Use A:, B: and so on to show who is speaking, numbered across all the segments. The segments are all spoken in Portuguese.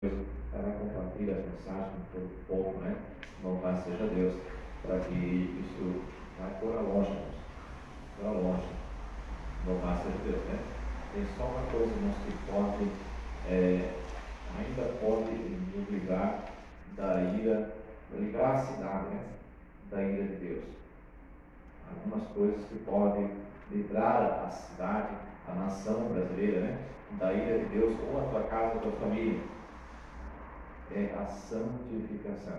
A: ela compartilha as mensagens com todo o povo, né? Louvado seja Deus, para que isso vai para longe, para longe. Louvado seja Deus, né? Tem só uma coisa, irmãos, que pode, ainda pode nos livrar da ira, livrar a cidade, né? Da ira de Deus. Algumas coisas que podem livrar a cidade, a nação brasileira, né? Da ira de Deus, ou a tua casa, a tua família. É a santificação.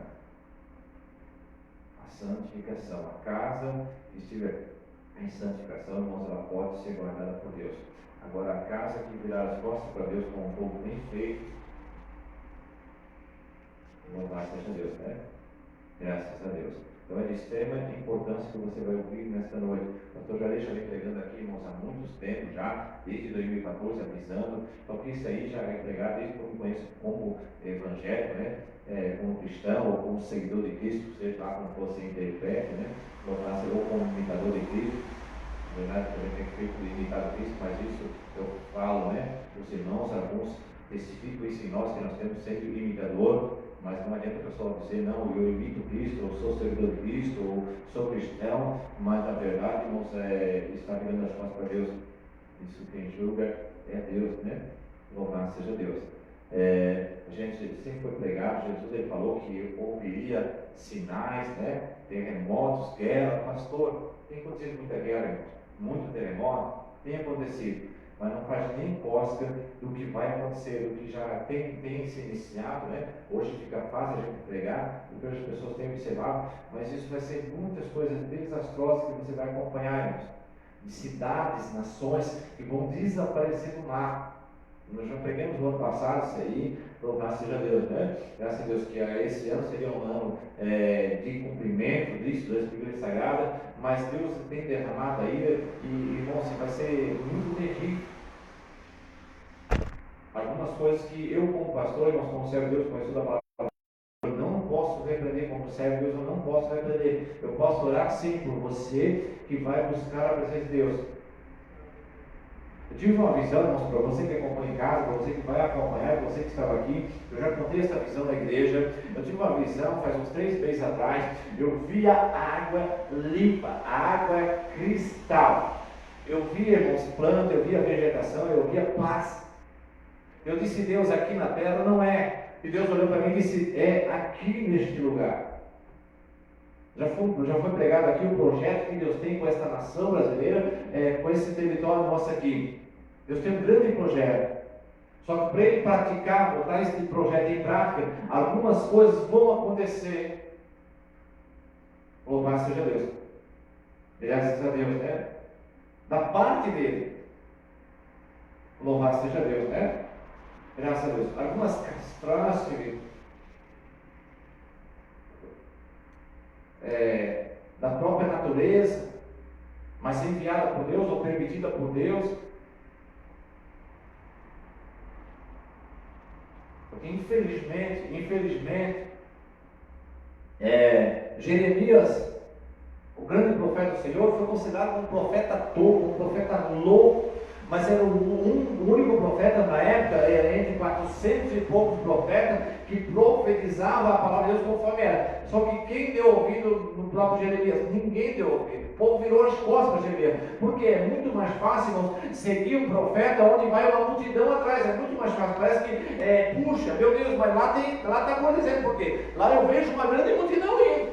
A: A santificação. A casa que estiver em santificação, irmãos, ela pode ser guardada por Deus. Agora, a casa que virar as costas para Deus, como um povo bem feito, louvado seja Deus, né? Graças a Deus. Então é de extrema importância que você vai ouvir nesta noite. O pastor Jarez já vem pregando aqui, irmãos, há muitos tempos já, desde 2014, avisando. Então que isso aí já é pregado desde que eu me conheço como evangélico, né? Como cristão ou como seguidor de Cristo, seja lá como você interprete, né? Ou como imitador de Cristo. Na verdade, também tem feito imitar Cristo, mas isso eu falo, né? Os irmãos, alguns testificam isso em nós, que nós temos sempre o imitador. Mas não adianta o pessoal dizer, não, eu imito Cristo, ou sou seguidor de Cristo, ou sou cristão, mas na verdade, irmãos, está virando as costas para Deus. Isso quem julga é Deus, né? Louvado seja Deus. A gente sempre foi pregado, Jesus ele falou que ouviria sinais, né? Terremotos, guerra. Pastor, tem acontecido muita guerra, irmãos, muito terremoto, tem acontecido. Mas não faz nem cosca do que vai acontecer, do que já tem se iniciado, né? Hoje fica fácil a gente pregar, porque hoje as pessoas têm observado, mas isso vai ser muitas coisas desastrosas que você vai acompanhar, irmãos. De cidades, nações que vão desaparecer do mar. Nós já pregamos no ano passado isso aí, louvado seja Deus, né? Graças a Deus que esse ano seria um ano de cumprimento disso, da Escritura Sagrada, mas Deus tem derramado a ira e, irmãos, vai ser muito terrível. Algumas coisas que eu, como pastor, irmãos, como servo de Deus, conheço da palavra, eu não posso repreender, como servo de Deus, eu não posso repreender. Eu posso orar sim por você que vai buscar a presença de Deus. Eu tive uma visão, irmãos, para você que acompanha em casa, para você que vai acompanhar, para você que estava aqui. Eu já contei essa visão na igreja. Eu tive uma visão faz uns 3 meses atrás. Eu via água limpa, água cristal. Eu via, irmãos, planta, eu via vegetação, eu via paz. Eu disse, Deus, aqui na terra não é. E Deus olhou para mim e disse, é aqui neste lugar. Já foi pregado aqui o projeto que Deus tem com esta nação brasileira, com esse território nosso aqui. Deus tem um grande projeto. Só que para ele praticar, botar esse projeto em prática, algumas coisas vão acontecer. Louvado seja Deus. Graças a Deus, né? Da parte dele. Louvado seja Deus, né? Graças a Deus. Algumas catástrofes da própria natureza, mas enviada por Deus ou permitida por Deus. Porque infelizmente, Jeremias, o grande profeta do Senhor, foi considerado um profeta tolo, um profeta louco, mas era o único profeta na época, era entre 400 e poucos profetas, que profetizava a palavra de Deus conforme era. Só que quem deu ouvido no próprio Jeremias? Ninguém deu ouvido. O povo virou as costas para Jeremias. Porque é muito mais fácil, irmãos, seguir um profeta onde vai uma multidão atrás. É muito mais fácil. Parece que, puxa, meu Deus, mas lá está acontecendo. Por quê? Lá eu vejo uma grande multidão indo.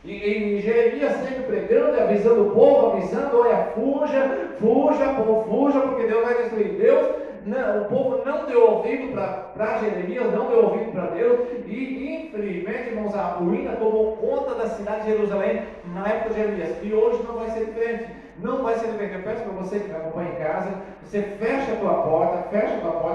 A: E Jeremias sempre pregando, avisando o povo, olha, fuja, povo, fuja, porque Deus vai destruir. O povo não deu ouvido para Jeremias, não deu ouvido para Deus, e infelizmente, irmãos, a ruína tomou conta da cidade de Jerusalém na época de Jeremias, e hoje não vai ser diferente. Não vai ser diferente. Eu peço para você que me acompanha em casa, você fecha a tua porta,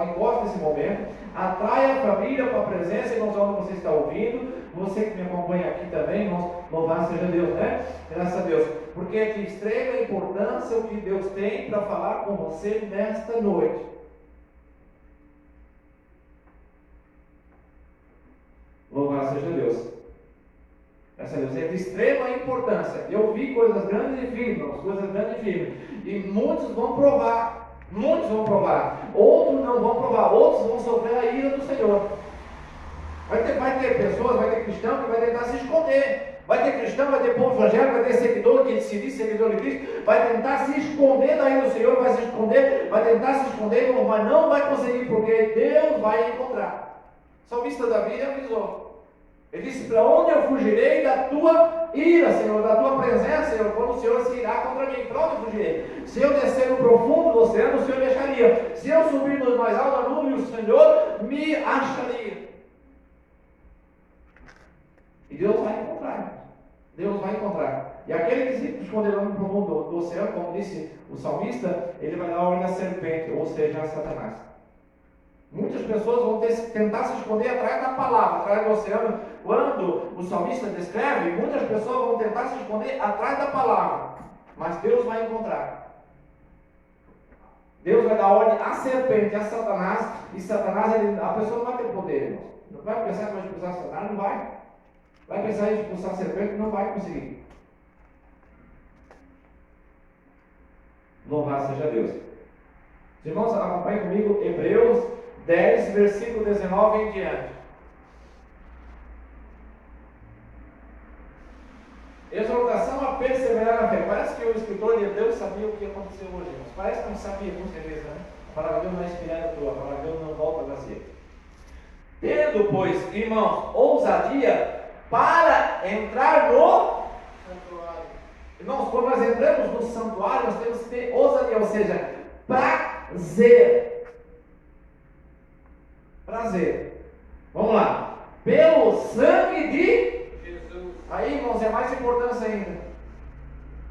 A: encosta nesse momento, atrai a família para a presença, irmãos, onde você está ouvindo. Você que me acompanha aqui também, irmãos, louvado seja Deus, né? Graças a Deus. Porque é de extrema importância o que Deus tem para falar com você nesta noite. Louvado seja Deus. Graças a Deus. É de extrema importância. Eu vi coisas grandes e firmes, irmãos, coisas grandes e firmes. E muitos vão provar.
B: Muitos vão provar, outros não vão provar, outros vão sofrer a ira do Senhor. Vai ter pessoas, vai ter cristão que vai tentar se esconder. Vai ter cristão, vai ter povo evangélico, vai ter seguidor que se diz seguidor de Cristo, vai tentar se esconder da ira do Senhor, vai se esconder, vai tentar se esconder, mas não vai conseguir, porque Deus vai encontrar. O salmista Davi avisou. Ele disse: para onde eu fugirei da tua ira, Senhor, da tua presença, Senhor, quando o Senhor se irá contra mim? Para onde eu fugirei? Se eu descer no profundo do oceano, o Senhor me acharia. Se eu subir no mais alto da nuvem, o Senhor me acharia. E Deus vai encontrar. Deus vai encontrar. E aquele que se esconderá no profundo do oceano, como disse o salmista, ele vai dar a ordem à serpente, ou seja, a Satanás. Muitas pessoas vão tentar se esconder atrás da palavra, atrás do oceano. Quando o salmista descreve, muitas pessoas vão tentar se esconder atrás da palavra. Mas Deus vai encontrar. Deus vai dar ordem à serpente, a Satanás. E Satanás, a pessoa não vai ter poder, irmãos. Não vai pensar que vai expulsar Satanás, não vai. Vai pensar em expulsar a serpente, não vai conseguir. Louvado seja Deus. Os irmãos, acompanhem comigo Hebreus 10, versículo 19 em diante. Exortação a perseverar na fé. Parece que o escritor de Hebreus sabia o que aconteceu hoje, mas parece que não sabia, com certeza, né? A palavra de Deus não é inspirada tua, a palavra de Deus não volta vazia. Tendo, pois, irmãos, ousadia para entrar no santuário. Irmãos, quando nós entramos no santuário, nós temos que ter ousadia, ou seja, prazer. Prazer. Vamos lá. Pelo sangue de Jesus. Aí, irmãos, é mais importância ainda.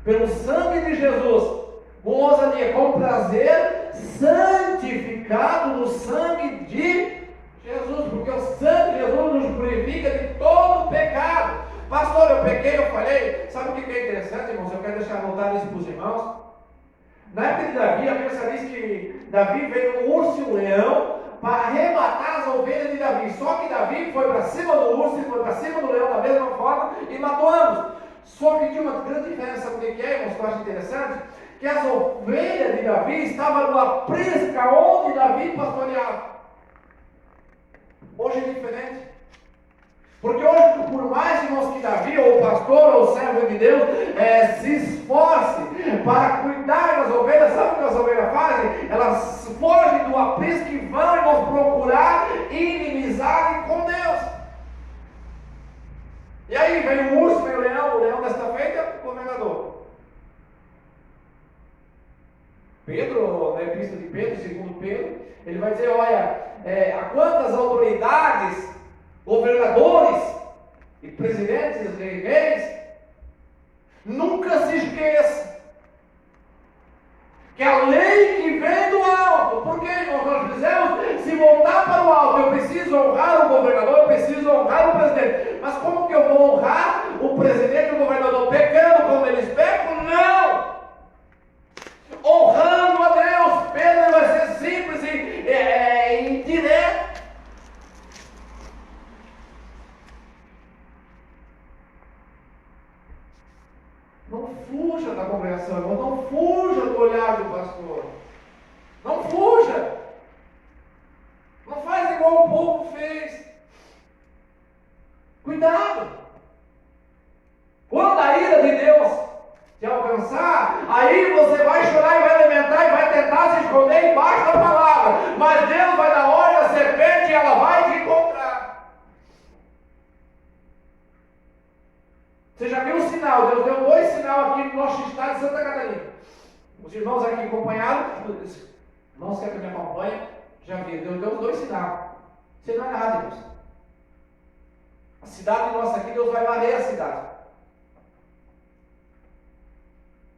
B: Pelo sangue de Jesus. Com ousadia, com prazer, santificado no sangue de Jesus. Porque o sangue de Jesus nos purifica de todo pecado. Pastor, eu pequei, eu falei. Sabe o que é interessante, irmãos? Eu quero deixar anotado isso para os irmãos. Na época de Davi, a Bíblia diz que Davi veio um urso e um leão para arrebatar as ovelhas de Davi. Só que Davi foi para cima do urso e foi para cima do leão da mesma forma e matou ambos. Só que tinha uma grande diferença. Sabe o que é, irmãos, que eu acho interessante? Que as ovelhas de Davi estavam no aprisco onde Davi pastoreava. Hoje é diferente. Porque hoje, por mais, irmãos, que Davi, ou o pastor, ou o servo de Deus, se esforce para cuidar das ovelhas, sabe o que as ovelhas fazem? Elas fogem do aprisco e vão, irmãos, procurar inimizade com Deus. E aí vem o urso, vem o leão desta feita é o governador. Pedro, na epístola de Pedro, segundo Pedro, ele vai dizer, olha, a quantas autoridades, governadores e presidentes e reis, nunca se esqueça que a lei que vem do alto, porque nós precisamos se voltar para o alto. Eu preciso honrar o governador, eu preciso honrar o presidente, mas como que eu vou honrar o presidente e o governador? Pecando como eles pecam? Não! Honrando a Deus. Pedro vai ser simples e direto. Não fuja da congregação, irmão. Não fuja do olhar do pastor. Não fuja. Não faz igual o povo fez. Cuidado. Quando a ira de Deus te alcançar, aí você vai chorar e vai alimentar e vai tentar se esconder embaixo da palavra. Mas Deus vai dar ordem à serpente e ela vai te encontrar. Você já viu o sinal? Deus deu 2 sinais aqui no nosso estado de Santa Catarina. Os irmãos aqui acompanharam, irmãos que me acompanham, já viram. Deus deu 2 sinais. Isso não é nada, irmãos. A cidade nossa aqui, Deus vai varrer a cidade.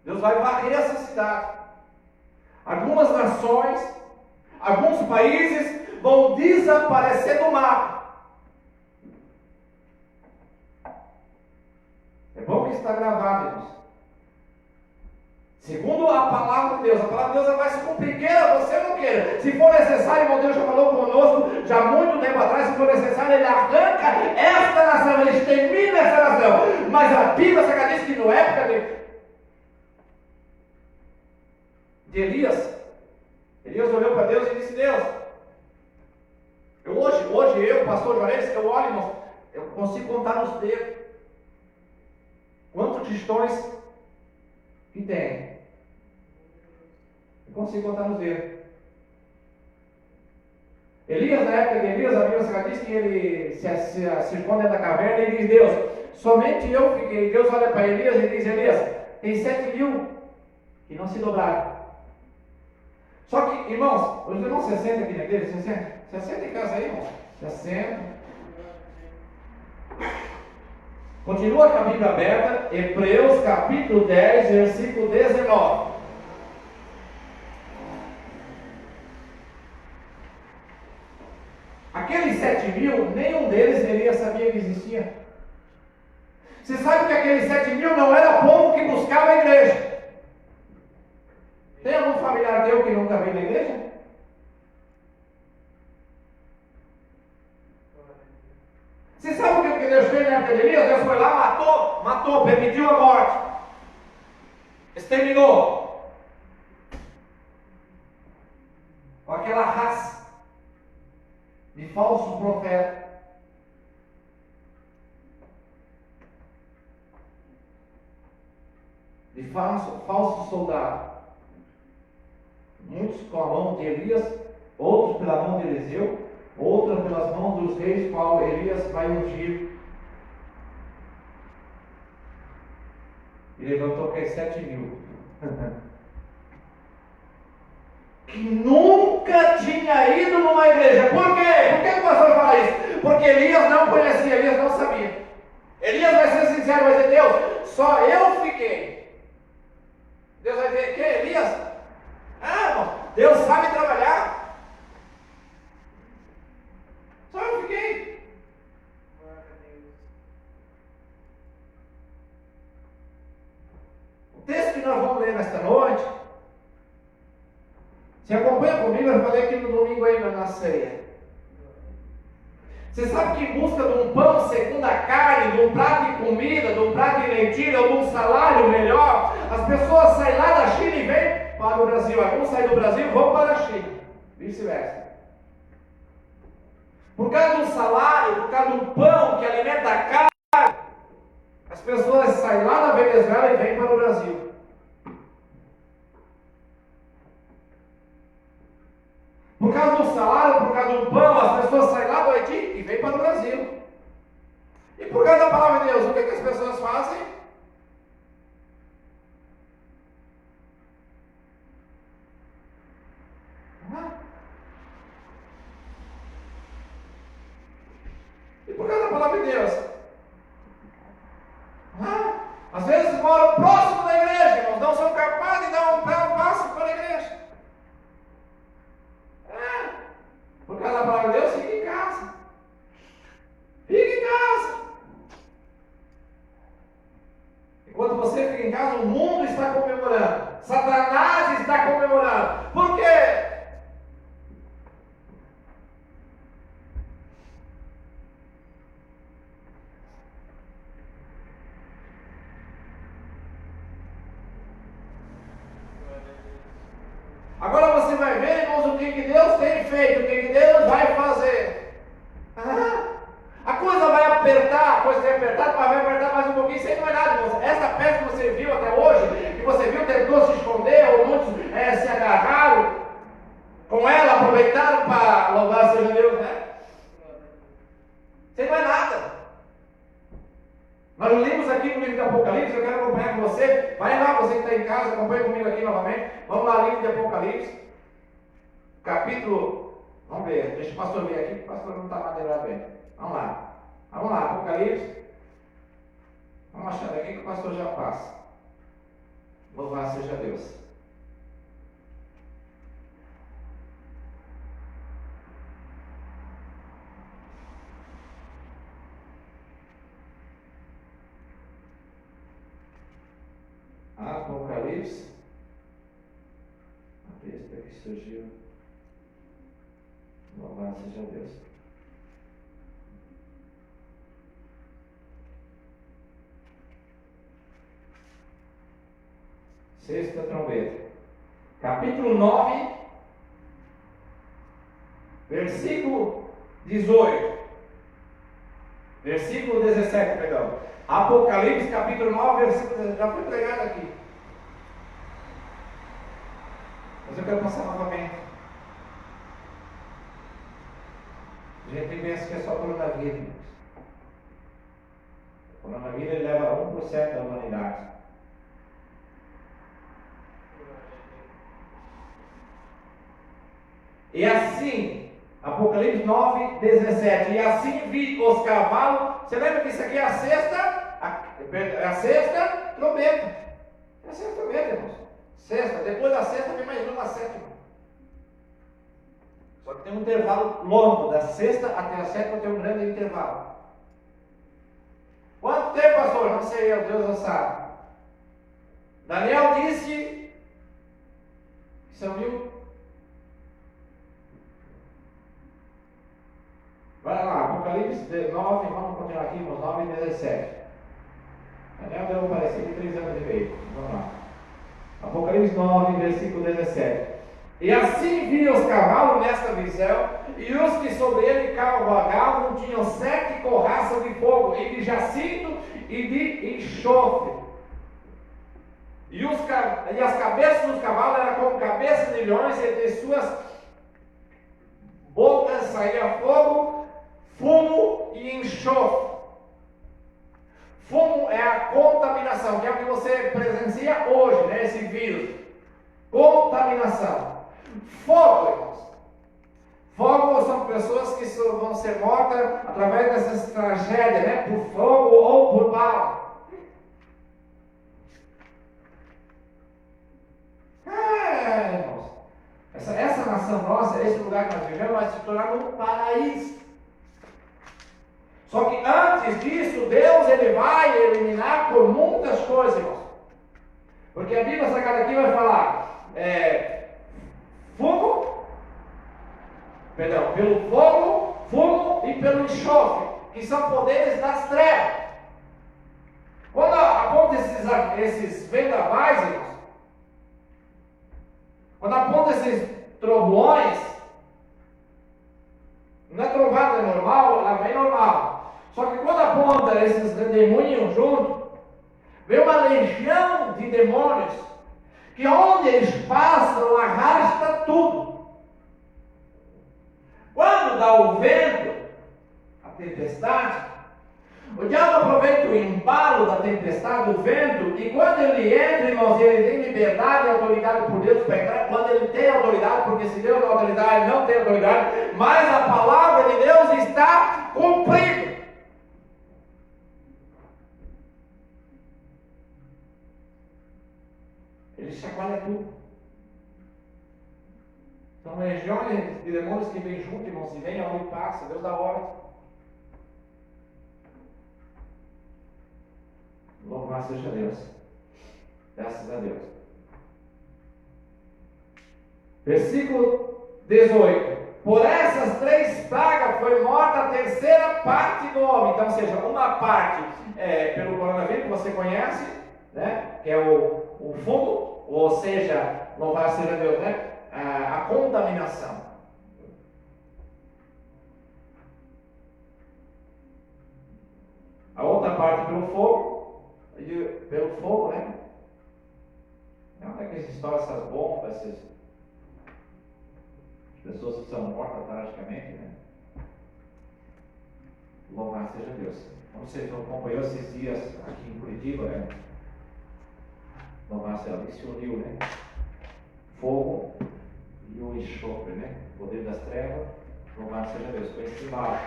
B: Deus vai varrer essa cidade. Algumas nações, alguns países vão desaparecer do mapa. É bom que está gravado, irmãos. Segundo a palavra de Deus, a palavra de Deus vai se cumprir, queira você ou não queira. Se for necessário, irmão, Deus já falou conosco, já há muito tempo atrás, se for necessário, Ele arranca esta nação, Ele extermina essa nação. Mas a Bíblia Sagrada diz que na época de Elias, Elias olhou para Deus e disse: Deus, hoje eu, pastor Juarez, eu olho, irmãos, eu consigo contar nos dedos quantos cristãos que tem. Eu consigo contar nos dedos. Elias, na época de Elias, a Bíblia diz que ele se esconde da caverna e diz: Deus, somente eu fiquei. Deus olha para Elias e diz: Elias, tem 7.000 que não se dobraram. Só que, irmãos, os irmãos se sentam aqui na igreja, se senta em casa aí, irmãos. Se senta. Continua com a Bíblia aberta, Hebreus capítulo 10, versículo 19. Aqueles 7.000, nenhum deles Elias sabia que existia. Você sabe que aqueles 7.000 não era povo que buscava a igreja. Tem algum familiar teu que nunca veio na igreja? Você sabe o que Deus fez na época de Elias? Deus foi lá, matou, permitiu a morte, exterminou com aquela raça de falso profeta. De falso soldado. Muitos com a mão de Elias, outros pela mão de Eliseu, outros pelas mãos dos reis, qual Elias vai ungir. E levantou aqueles 7.000. Que nunca tinha ido numa igreja. Por quê? Por que o pastor fala isso? Porque Elias não conhecia, Elias não sabia. Elias vai ser sincero, vai dizer: Deus, só eu fiquei. Deus vai dizer: que Elias? Irmão, Deus sabe trabalhar. Só eu fiquei. O texto que nós vamos ler nesta noite, se acompanha comigo, eu falei aqui no domingo ainda na ceia. Você sabe que em busca de um pão segundo a carne, de um prato de comida, de um prato de lentilha ou de um salário melhor, as pessoas saem lá da China e vêm para o Brasil. Alguns saem do Brasil e vão para a China. Vice-versa. Por causa de um salário, por causa de um pão que alimenta a carne, as pessoas saem lá da Venezuela e vêm para o Brasil. Por causa do salário, por causa do pão, as pessoas saem lá do Haiti e vêm para o Brasil. E por causa da palavra de Deus, o que as pessoas fazem? E por causa da palavra de Deus? Às vezes moram próximo da igreja, irmãos, não são capazes de dar um passo para a igreja. Por causa da palavra de Deus, fique em casa. Fique em casa. Enquanto você fica em casa, o mundo está comemorando. Satanás está comemorando. Por quê? Agora você vai ver, irmãos, o que Deus tem feito, o que Deus vai fazer. A coisa vai apertar, mas vai apertar mais um pouquinho. Isso aí não é nada, irmãos. Essa peça que você viu até hoje, que você viu, tentou se esconder, ou muitos se agarraram com ela, aproveitaram para louvar seja Deus, né? Isso aí não é nada. Nós lemos aqui no livro de Apocalipse, eu quero acompanhar com você. Vai lá, você que está em casa, acompanha comigo aqui novamente. Vamos lá, livro de Apocalipse, capítulo, vamos ver, deixa o pastor ver aqui, o pastor não está maneirado bem. Vamos lá, Apocalipse. Vamos achar daqui que o pastor já passa. Louvado seja Deus. Apocalipse. A besta que surgiu. Louvado seja Deus. Sexta trombeta. Capítulo 9, Versículo 18. Versículo 17, perdão. Apocalipse capítulo 9, versículo 17. Já foi pregado aqui. Mas eu quero passar novamente. A gente pensa que é só coronavírus. O coronavírus ele leva 1% da humanidade. E assim, Apocalipse 9, 17. E assim vi os cavalos. Você lembra que isso aqui é a sexta? A sexta trombeta. É a sexta trombeta, irmãos. Sexta. Depois da sexta vem mais uma sétima. Só que tem um intervalo longo. Da sexta até a sétima tem um grande intervalo. Quanto tempo, pastor? Não sei, Deus não sabe. Daniel disse que são 1000. Vai lá, Apocalipse 9, vamos continuar aqui, irmãos, 9 e 17. Daniel deu um parecer de 3 anos e meio. Vamos lá. Apocalipse 9, versículo 17. E assim vi os cavalos nesta visão, e os que sobre ele cavalgavam tinham 7 corraças de fogo, e de jacinto e de enxofre. E as cabeças dos cavalos eram como cabeças de leões, e de suas bocas saía fogo, fumo e enxofre. Fumo é a contaminação, que é o que você presencia hoje, né? Esse vírus. Contaminação. Fogo, irmãos. Fogo são pessoas que vão ser mortas através dessas tragédias, né? Por fogo ou por bala. Irmãos. Essa nação nossa, esse lugar que nós vivemos, vai se tornar um paraíso. Só que antes disso, Deus ele vai eliminar por muitas coisas, irmãos. Porque a Bíblia Sagrada aqui vai falar pelo fogo, fumo e pelo enxofre, que são poderes das trevas. Quando aponta esses vendavais, irmãos, quando aponta esses trovões, não é trovada normal, ela vem normal. Só que quando aponta esses demônios junto, vem uma legião de demônios, que onde eles passam, arrasta tudo. Quando dá o vento, a tempestade, o diabo aproveita o embalo da tempestade, do vento, e quando ele entra, irmãos, ele tem liberdade e autoridade por Deus para entrar. Quando ele tem autoridade, porque se Deus não autoridade, ele não tem autoridade, mas a palavra de Deus está cumprida. Ele chacoalha tudo. São legiões de demônios que vêm junto, irmãos, e vêm aonde passa, Deus dá ordem. Louvado seja Deus. Graças a Deus. Versículo 18. Por essas 3 pragas foi morta a terceira parte do homem. Então, ou seja, uma parte pelo coronavírus, que você conhece, né? Que é o fungo, ou seja, louvado seja Deus, né? A contaminação. A outra parte pelo fogo, né? Não é que se estoura essas bombas, essas pessoas que são mortas tragicamente, né? Louvado seja Deus. Como você acompanhou esses dias aqui em Curitiba, né? Louvado seja Deus, se uniu, né? Fogo e o enxofre, né? O poder das trevas, louvado seja Deus. Foi esse mal.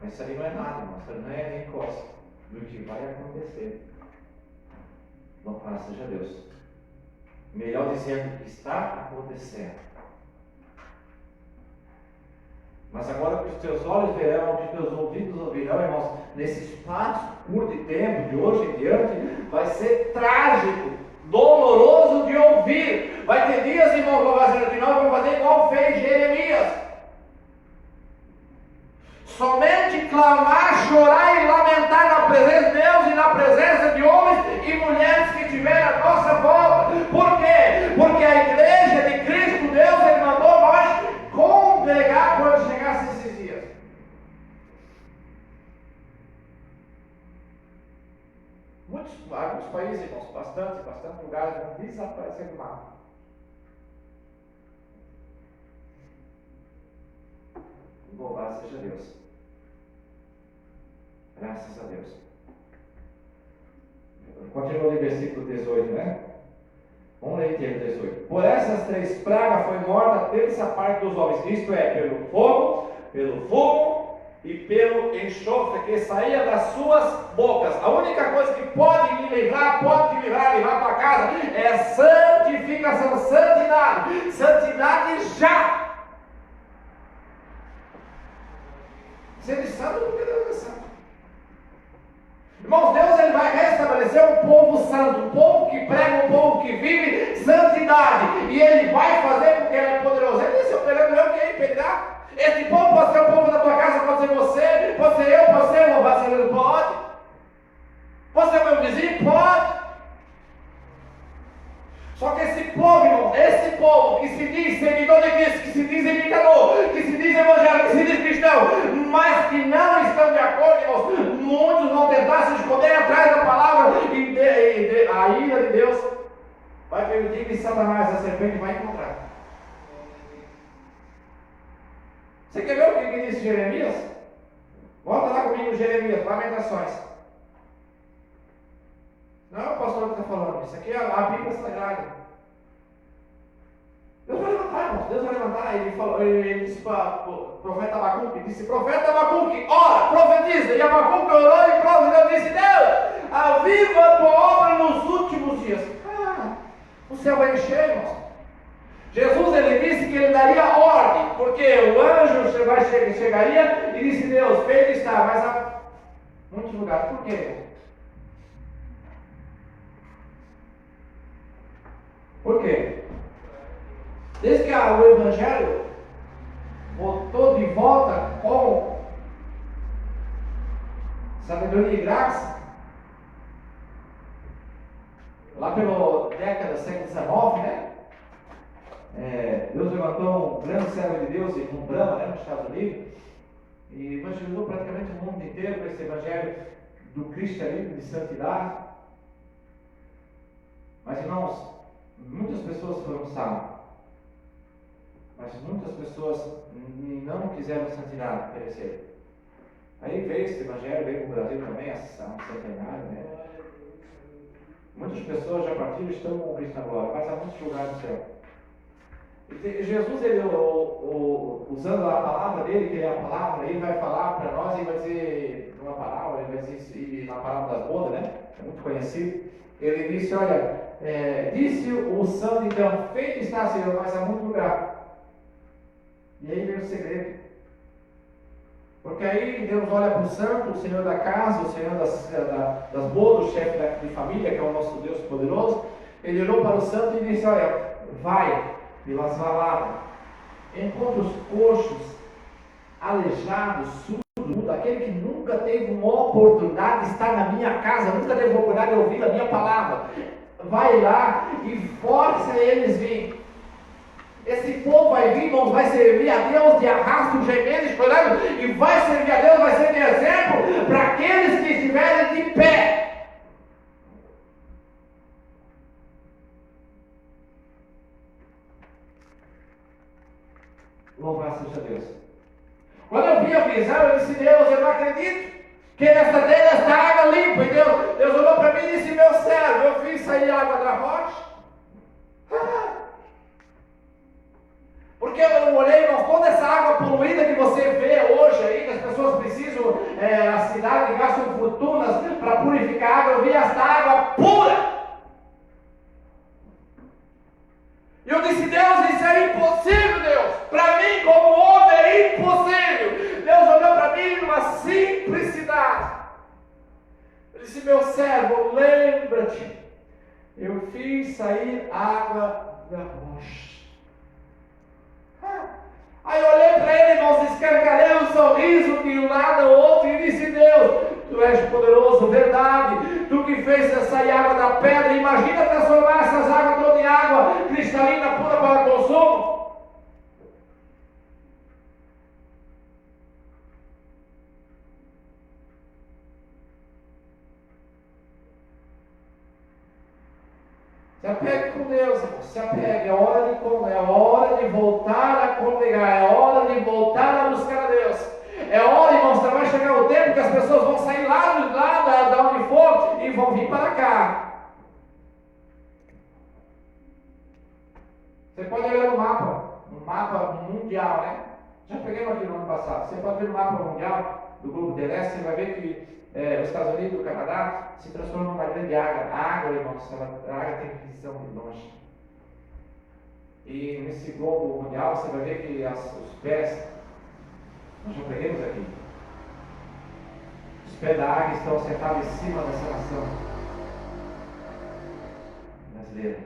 B: Mas isso aí não é nada, irmão. Isso não é nem coisa do que vai acontecer. Louvado seja Deus. Melhor dizendo, está acontecendo. Mas agora que os teus olhos verão, que os teus ouvidos ouvirão, irmãos, nesse espaço curto de tempo, de hoje em diante, vai ser trágico, doloroso de ouvir. Vai ter dias, irmãos, que nós vamos fazer igual fez Jeremias. Somente clamar, chorar e lamentar na presença de Deus e na presença de homens e mulheres que tiverem à nossa volta. Por quê? Porque a igreja de Cristo, Deus, Ele mandou nós congregar Vários países, irmãos, bastante lugares vão desaparecer do mapa. Louvado seja Deus. Graças a Deus. Continua no versículo 18, né? Vamos ler inteiro 18. Por essas 3 pragas foi morta a terça parte dos homens, isto é, pelo fogo, pelo fogo e pelo enxofre que saía das suas bocas. A única coisa que pode me livrar, levar para casa, é santificação, santidade. Santidade já. Ser santo porque Deus é santo. Irmãos, Deus ele vai restabelecer um povo santo, um povo que prega, um povo que vive santidade. E Ele vai fazer porque Ele é poderoso. Ele disse, eu quem impedirá? Este povo pode ser o povo da tua casa, pode ser você, pode ser eu, pode ser louvado seja Deus, pode. Pode ser o meu vizinho, pode. Só que esse povo que se diz seguidor de Cristo, que se diz imitador, que se diz evangélico, que se diz cristão, mas que não estão de acordo, irmãos, muitos vão tentar se esconder atrás da palavra e a ira de Deus vai permitir que Satanás, a serpente, vai encontrar. Você quer ver o que disse Jeremias? Volta lá comigo, Jeremias, Lamentações. Não é o pastor que está falando, isso aqui é a Bíblia Sagrada. Deus vai levantar, irmãos, Deus vai levantar. Ele disse para o profeta Abacuque, profeta Abacuque, ora, profetiza. E Abacuque orou e pronto, Deus disse, Deus, aviva a tua obra nos últimos dias. O céu vai encher, irmãos. Jesus, ele disse que ele daria ordem, porque o anjo chegaria e disse, Deus, feito está, mas há muitos lugares. Por quê? Por quê? Desde que o Evangelho voltou de volta com sabedoria e graça, lá pela década do século XIX, né? Deus levantou um grande servo de Deus, um Brahma, né, nos Estados Unidos, e evangelizou praticamente o mundo inteiro com esse Evangelho do cristianismo de santidade. Mas, irmãos, muitas pessoas foram salvas, mas muitas pessoas não quiseram santidade, pereceram. Aí veio esse evangelho, veio para o Brasil também, há um centenário, né? Muitas pessoas já partiram e estão com Cristo na glória, mas há muitos lugares do céu. E Jesus, ele, usando a palavra dele, que é a palavra, ele vai falar para nós, ele vai dizer uma palavra, ele vai dizer na palavra das bodas, né? É muito conhecido. Ele disse, olha, disse o santo, então, feito está, Senhor, mas há muito lugar. E aí vem o segredo. Porque aí Deus olha para o santo, o Senhor da casa, o Senhor das bodas, o chefe de família, que é o nosso Deus poderoso. Ele olhou para o santo e disse, olha, vai pelas valadas, encontra os coxos, aleijados, surdos, aquele que nunca teve uma oportunidade de estar na minha casa, nunca teve a oportunidade de ouvir a minha palavra. Vai lá e força eles vir. Esse povo vai vir, irmãos, vai servir a Deus de arrasto, gemendo e chorando, e vai servir a Deus, vai ser de exemplo para aqueles que estiverem de pé. Louvado seja Deus. Quando eu vi a visão, eu disse, Deus, eu não acredito que nesta terra está água limpa. E Deus olhou para mim e disse, meu servo, eu fiz sair água da rocha. Porque eu olhei, irmão, toda essa água poluída que você vê hoje aí, que as pessoas precisam, a cidade gastam fortunas para purificar a água, eu vi essa água pura. E eu disse, Deus, isso é impossível, Deus. Para mim, como homem, é impossível. Deus olhou para mim numa simplicidade. Ele disse, meu servo, lembra-te, eu fiz sair água da rocha. Aí eu olhei para ele, irmãos, escancarei um sorriso de um lado ao outro e disse, Deus, tu és poderoso, verdade, tu que fez sair água da pedra, imagina transformar essas águas todas em água cristalina, pura para consumo. Se apegue com Deus, irmão. Se apegue. É hora de voltar a congregar. É hora de voltar a buscar a Deus. É hora, irmãos, vai chegar o tempo que as pessoas vão sair lá de onde for e vão vir para cá. Você pode olhar no mapa mundial, né? Já pegamos aqui no ano passado. Você pode ver no mapa mundial do globo terrestre, você vai ver que os Estados Unidos e o Canadá se transformam numa grande água. A água, irmãos, a água tem visão de longe. E nesse globo mundial você vai ver que os pés, nós já pegamos aqui, os pés da água estão assentados em cima dessa nação brasileira.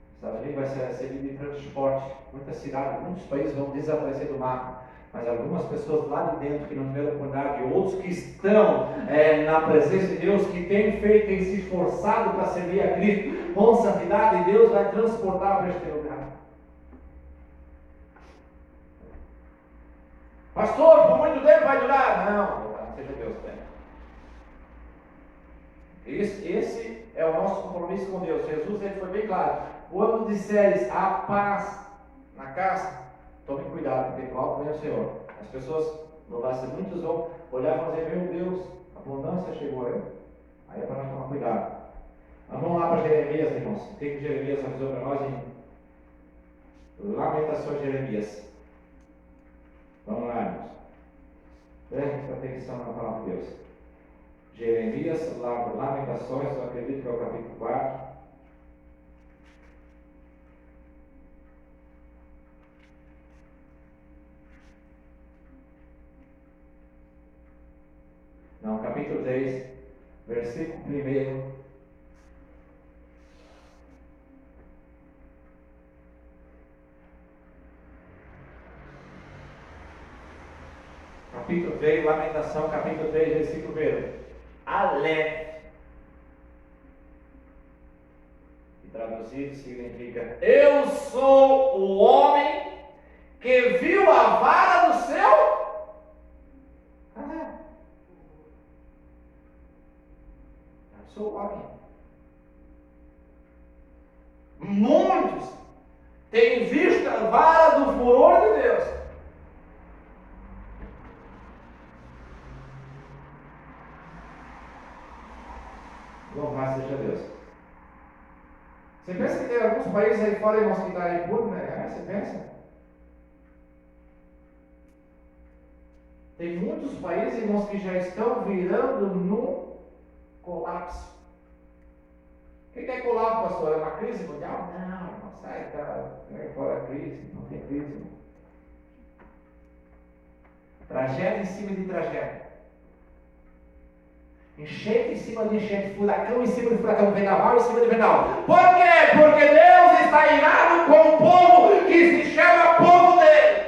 B: Os Estados Unidos vai ser servido de transporte. Muitas cidades, muitos países vão desaparecer do mapa. Mas algumas pessoas lá de dentro que não tiveram oportunidade, outros que estão na presença de Deus, que têm feito, têm se esforçado para servir a Cristo com santidade, Deus vai transportar para este lugar. Pastor, por muito tempo vai durar? Não, seja Deus bem. Esse é o nosso compromisso com Deus. Jesus ele foi bem claro. Quando disseres a paz na casa, tome cuidado, porque mal vem o Senhor. As pessoas, não vai ser muitos, vão olhar e dizer: meu Deus, a abundância chegou aí. Aí é para nós tomar cuidado. Mas vamos lá para Jeremias, irmãos. O que Jeremias avisou para nós em Lamentações de Jeremias? Vamos lá, irmãos. Prestem atenção na palavra de Deus. Jeremias, Lamentações, eu acredito que é o capítulo 4. Não, capítulo 3, versículo 1. Capítulo 3, Lamentação, capítulo 3, versículo 1. Aleph. E traduzido significa: eu sou o homem que viu a vara do seu Aleph. Eu sou o homem. Muitos têm visto a vara do furor de Deus. Louvado seja Deus. Você pensa que tem alguns países aí fora, irmãos, que está aí puro, né? Você pensa? Tem muitos países, irmãos, que já estão virando no colapso. O que é colapso, pastor? É uma crise mundial? Não, irmão, sai fora a crise. Não tem crise, irmão. Tragédia em cima de tragédia. Enchente em cima de enchente, furacão em cima de furacão, vendaval em cima de vendaval. Por quê? Porque Deus está irado com o povo que se chama povo dele.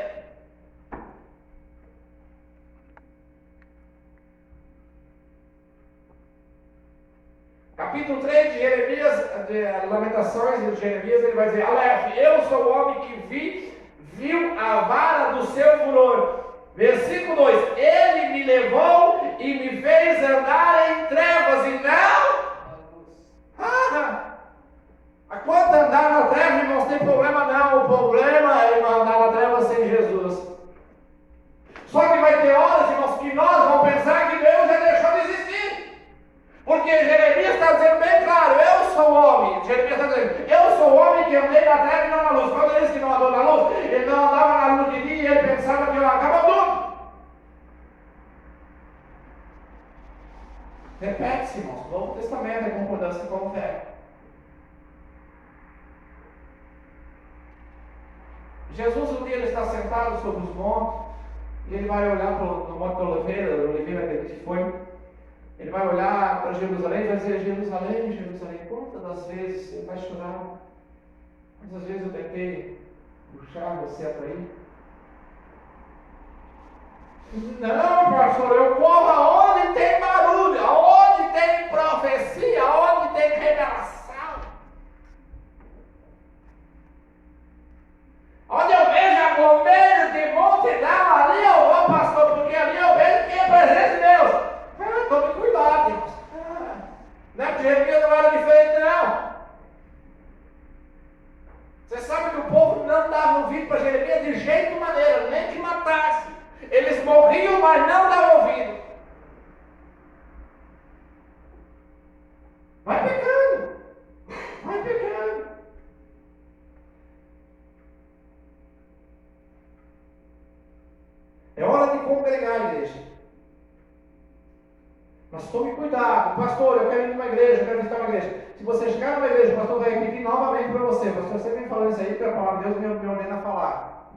B: Capítulo 3 de Jeremias, de Lamentações de Jeremias, ele vai dizer: Aleph, eu sou o homem que viu a vara do seu furor. Versículo 2: ele me levou e me fez andar em trevas e não a quanto andar na treva, irmãos, tem problema não. O problema é andar na treva sem Jesus. Só que vai ter horas, irmãos, que nós vamos pensar que Deus já deixou de existir. Porque Jeremias está dizendo bem claro: eu sou o homem. Jeremias está dizendo: eu sou o homem que andei na treva e não na luz. Quando ele disse que não andou na luz, ele não andava na luz de dia e ele pensava que acabou tudo. Repete-se, irmãos. O Novo Testamento é concordância com fé. Jesus um dia ele está sentado sobre os montes e ele vai olhar no Monte da Oliveira que foi. Ele vai olhar para Jerusalém e vai dizer: Jerusalém, Jerusalém, quantas das vezes você vai chorar? Quantas vezes eu tentei puxar você até aí? Não, pastor, eu corro aonde tem barulho, aonde tem profecia, aonde tem revelação. Onde eu vejo a bombeira de multidão, ali eu vou, pastor, porque ali eu vejo que é a presença de Deus. Tome cuidado, irmãos. Eles morriam, mas não davam ouvido. Vai pecando. Vai pecando. É hora de congregar, igreja. Mas tome cuidado. Pastor, eu quero ir numa igreja, eu quero visitar uma igreja. Se você chegar numa igreja, o pastor vai repetir novamente para você. Pastor, você vem falando isso aí, porque a palavra de Deus me ordena a falar.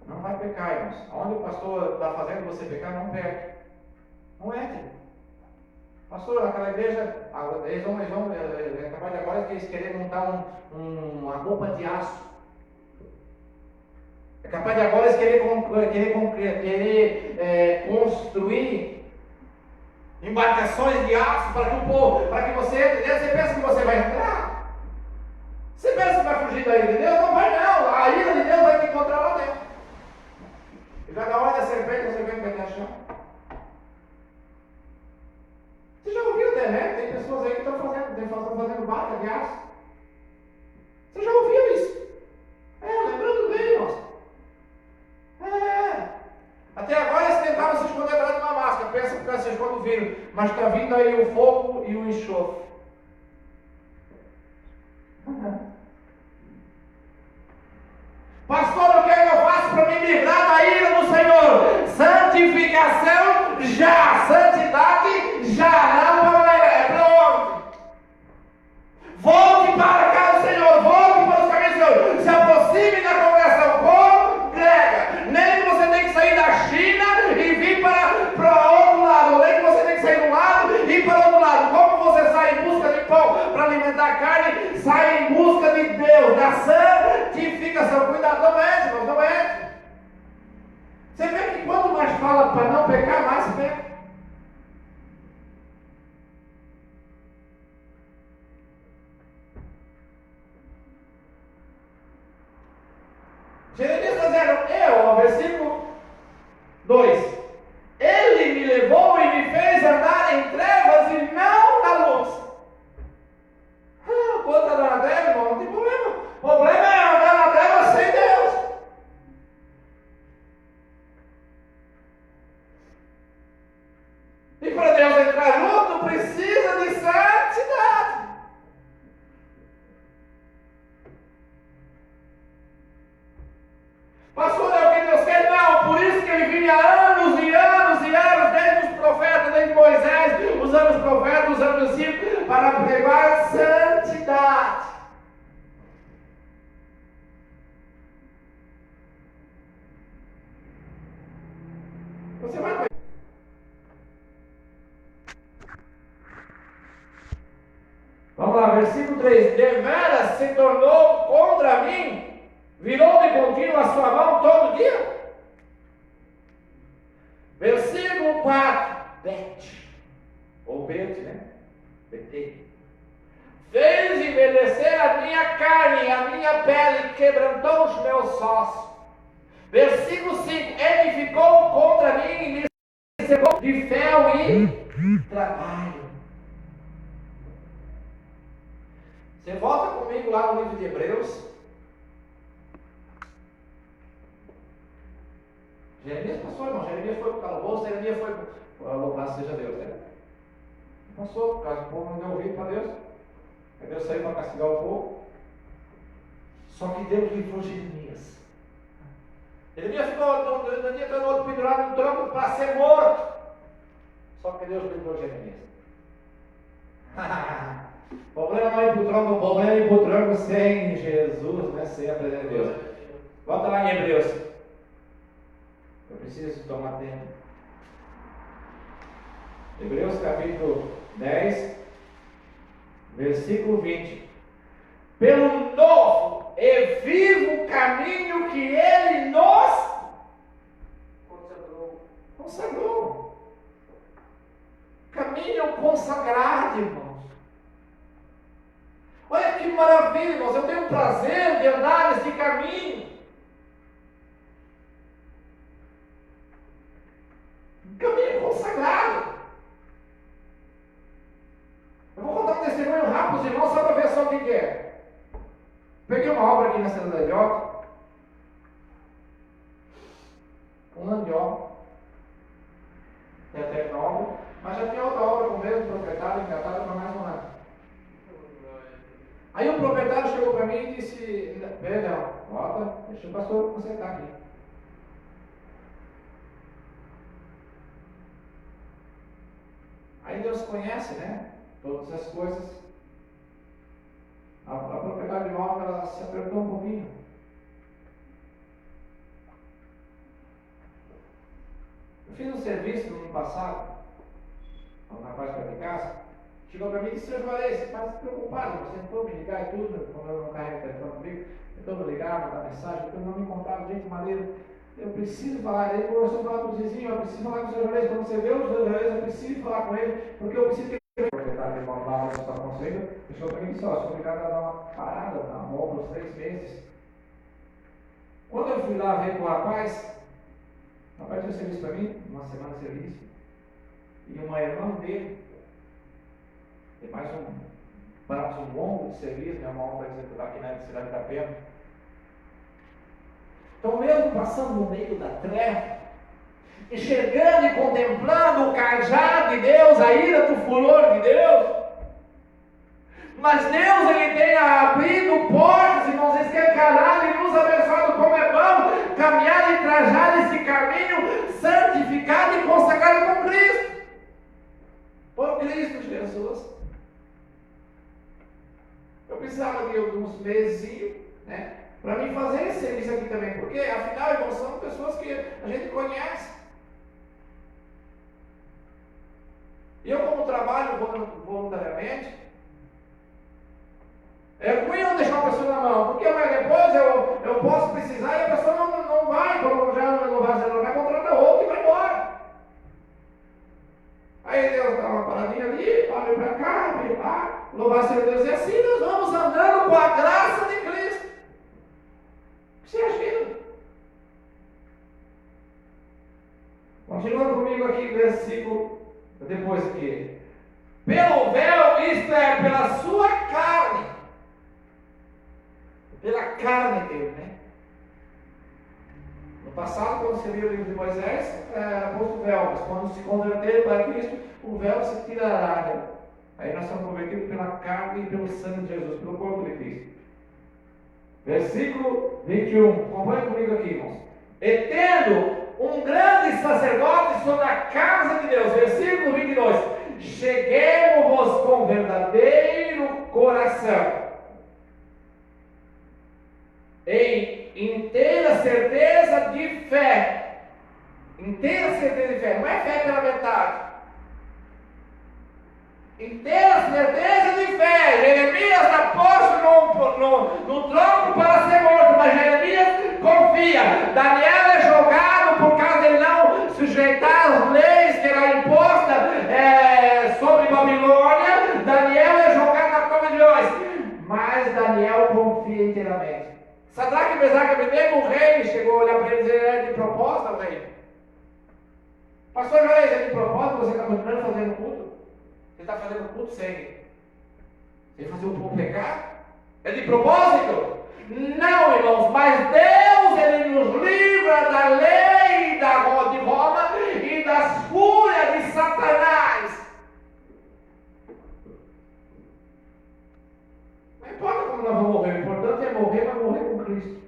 B: Não vai pecar, irmãos. Onde o pastor está fazendo você pecar, não peque. Não é, pastor, aquela igreja, eles vão é capaz de agora que eles querem montar uma roupa de aço. É capaz de agora eles querer construir embarcações de aço para que o povo, para que você entre. Você pensa que você vai entrar? Você pensa que vai fugir da ira de Deus? Não vai não. A ira de Deus vai te encontrar lá dentro. E vai dar hora da serpente, a serpente vai te achar. Você já ouviu até, né? Tem pessoas aí que estão fazendo barca de aço. Você já ouviu isso? Lembrando bem, irmãos. Até agora eles tentavam se esconder atrás de uma máscara. Pensa que se esconde o vírus. Mas está vindo aí o fogo e o enxofre. Pastor, o que eu faço para me livrar da ira do Senhor? Santificação já. Santidade já. Não para onde? Volte para a casa do Senhor. Volte para os caminhos do Senhor. Se aproxime da congregação. Congrega. Nem que você tem que sair da China e vir para outro lado. Nem que você tem que sair de um lado e ir para outro lado. Como você sai em busca de pão para alimentar a carne, sai em busca de Deus, da santificação. Cuidado, não é, irmão, não é. Você vê que quanto mais fala para não pecar, mais peca. Jeremias está dizendo, versículo 2: Ele me levou e me fez andar em trevas e não na luz. Quando está na treva, irmão, não tem problema. O problema é andar na treva sem Deus. E para Deus entrar junto, precisa de santidade. Pastor, é o que Deus quer? Não, por isso que ele vinha anos e anos e anos, desde os profetas, desde Moisés, usando os profetas, usando os discípulos, para pregar santidade. Você vai ver. Vamos lá, versículo 3: Deveras se tornou contra mim, virou de contínuo a sua mão todo dia. Versículo 4: Bet, ou Bet, né? Bet. Fez envelhecer a minha carne, a minha pele, quebrantou os meus ossos. Versículo 5: edificou contra mim e me cercou de fel e trabalho. Você volta comigo lá no livro de Hebreus. Jeremias passou, irmão. Jeremias foi para o calabouço, Jeremias foi para o louvado seja Deus, né? Passou, por causa do povo não deu ouvido para Deus. Aí Deus saiu para castigar o povo. Só que Deus livrou Jeremias. Jeremias ficou no dia todo outro pendurado no tronco para ser morto. Só que Deus livrou Jeremias. Problema não é ir para o tronco, o problema é ir para o tronco sem Jesus, né? Sem a presença de Deus. Volta lá em Hebreus. Eu preciso tomar tempo. Hebreus capítulo 10, versículo 20. Pelo novo e vivo caminho que Ele nos consagrou. Caminho consagrado, irmãos. Olha que maravilha, irmãos. Eu tenho o prazer de andar nesse caminho. Caminho consagrado. Eu vou contar um testemunho rápido, irmãos, só para ver só o que é. Peguei uma obra aqui na Cidade da Ilhota. um ano de obra. Tem até uma obra, mas já tinha outra obra com o mesmo proprietário engatado para mais um ano. Aí o proprietário chegou para mim e disse: Leão, volta, deixa o pastor consertar aqui. Aí Deus conhece, né? Todas as coisas. A propriedade de imóvel, ela se apertou um pouquinho. Eu fiz um serviço no ano passado, um rapaz para de casa, chegou para mim e disse: Senhor Juarez, você está preocupado, você tentou me ligar e tudo, como eu não carrego o telefone comigo, tentou me ligar, mandar mensagem, eu não me encontrava de jeito maneira. Eu preciso falar, ele começou a falar com os vizinhos, eu preciso falar com o Senhor Juarez, quando você vê o Senhor Juarez, eu preciso falar com ele, porque eu preciso que ele... O proprietário de imóvel lá onde está construindo, chegou para mim e disse: sou obrigado a dar uma parada na mão por uns 3 meses. Quando eu fui lá ver com o rapaz tinha serviço para mim, uma semana de serviço, e uma irmã dele, tem mais um braço longo de serviço, minha mão vai executar aqui na cidade da Pena. Então, mesmo passando no meio da treva, enxergando e contemplando o cajado de Deus, a ira do furor de Deus, mas Deus, Ele tem abrido portas, irmãos, escancarado e nos abençoado, como é bom caminhar e trajar esse caminho santificado e consagrado com Cristo, por Cristo Jesus. Eu precisava de alguns meses, né, para mim fazer esse serviço aqui também, porque afinal, irmãos, são pessoas que a gente conhece. E eu, como trabalho voluntariamente, é ruim eu deixar uma pessoa na mão, porque depois eu posso precisar e a pessoa não vai, como já não vai contratar outro e vai embora. Aí Deus dá uma paradinha ali, olha para cá, vem lá, louvar seja Deus, e assim nós vamos andando com a graça de Cristo. Você ajuda. Continuando comigo aqui, versículo, depois aqui. Pelo véu, isto é, pela sua carne. Pela carne dele, né? No passado, quando se lia o livro de Moisés, era posto o véu, mas quando se converter para Cristo, o véu se tirará, né? Aí nós somos convertidos pela carne e pelo sangue de Jesus, pelo corpo de Cristo. Versículo 21, acompanhe comigo aqui, irmãos. E tendo um grande sacerdote sobre a casa de Deus, versículo 22, cheguemos-vos com verdadeiro coração, em inteira certeza de fé. Inteira certeza de fé, não é fé pela metade. Inteira certeza de fé. Jeremias está posto no tronco para ser morto, mas Jeremias confia. Daniel é jogado por causa de ele não sujeitar as leis que eram impostas sobre Babilônia. Daniel é jogado na cova de leões, mas Daniel confia inteiramente. Sadraque, Mesaque e Abednego, o rei chegou a olhar para ele e dizer: é de propósito, o rei? Pastor Juarez, é de propósito você está continuando fazendo culto? Você está fazendo culto sem fazer o povo pecar? É de propósito? Não, irmãos, mas Deus, Ele nos livra da lei de Roma e das fúrias de Satanás. Não importa como nós vamos morrer, o importante é morrer, mas morrer com Cristo.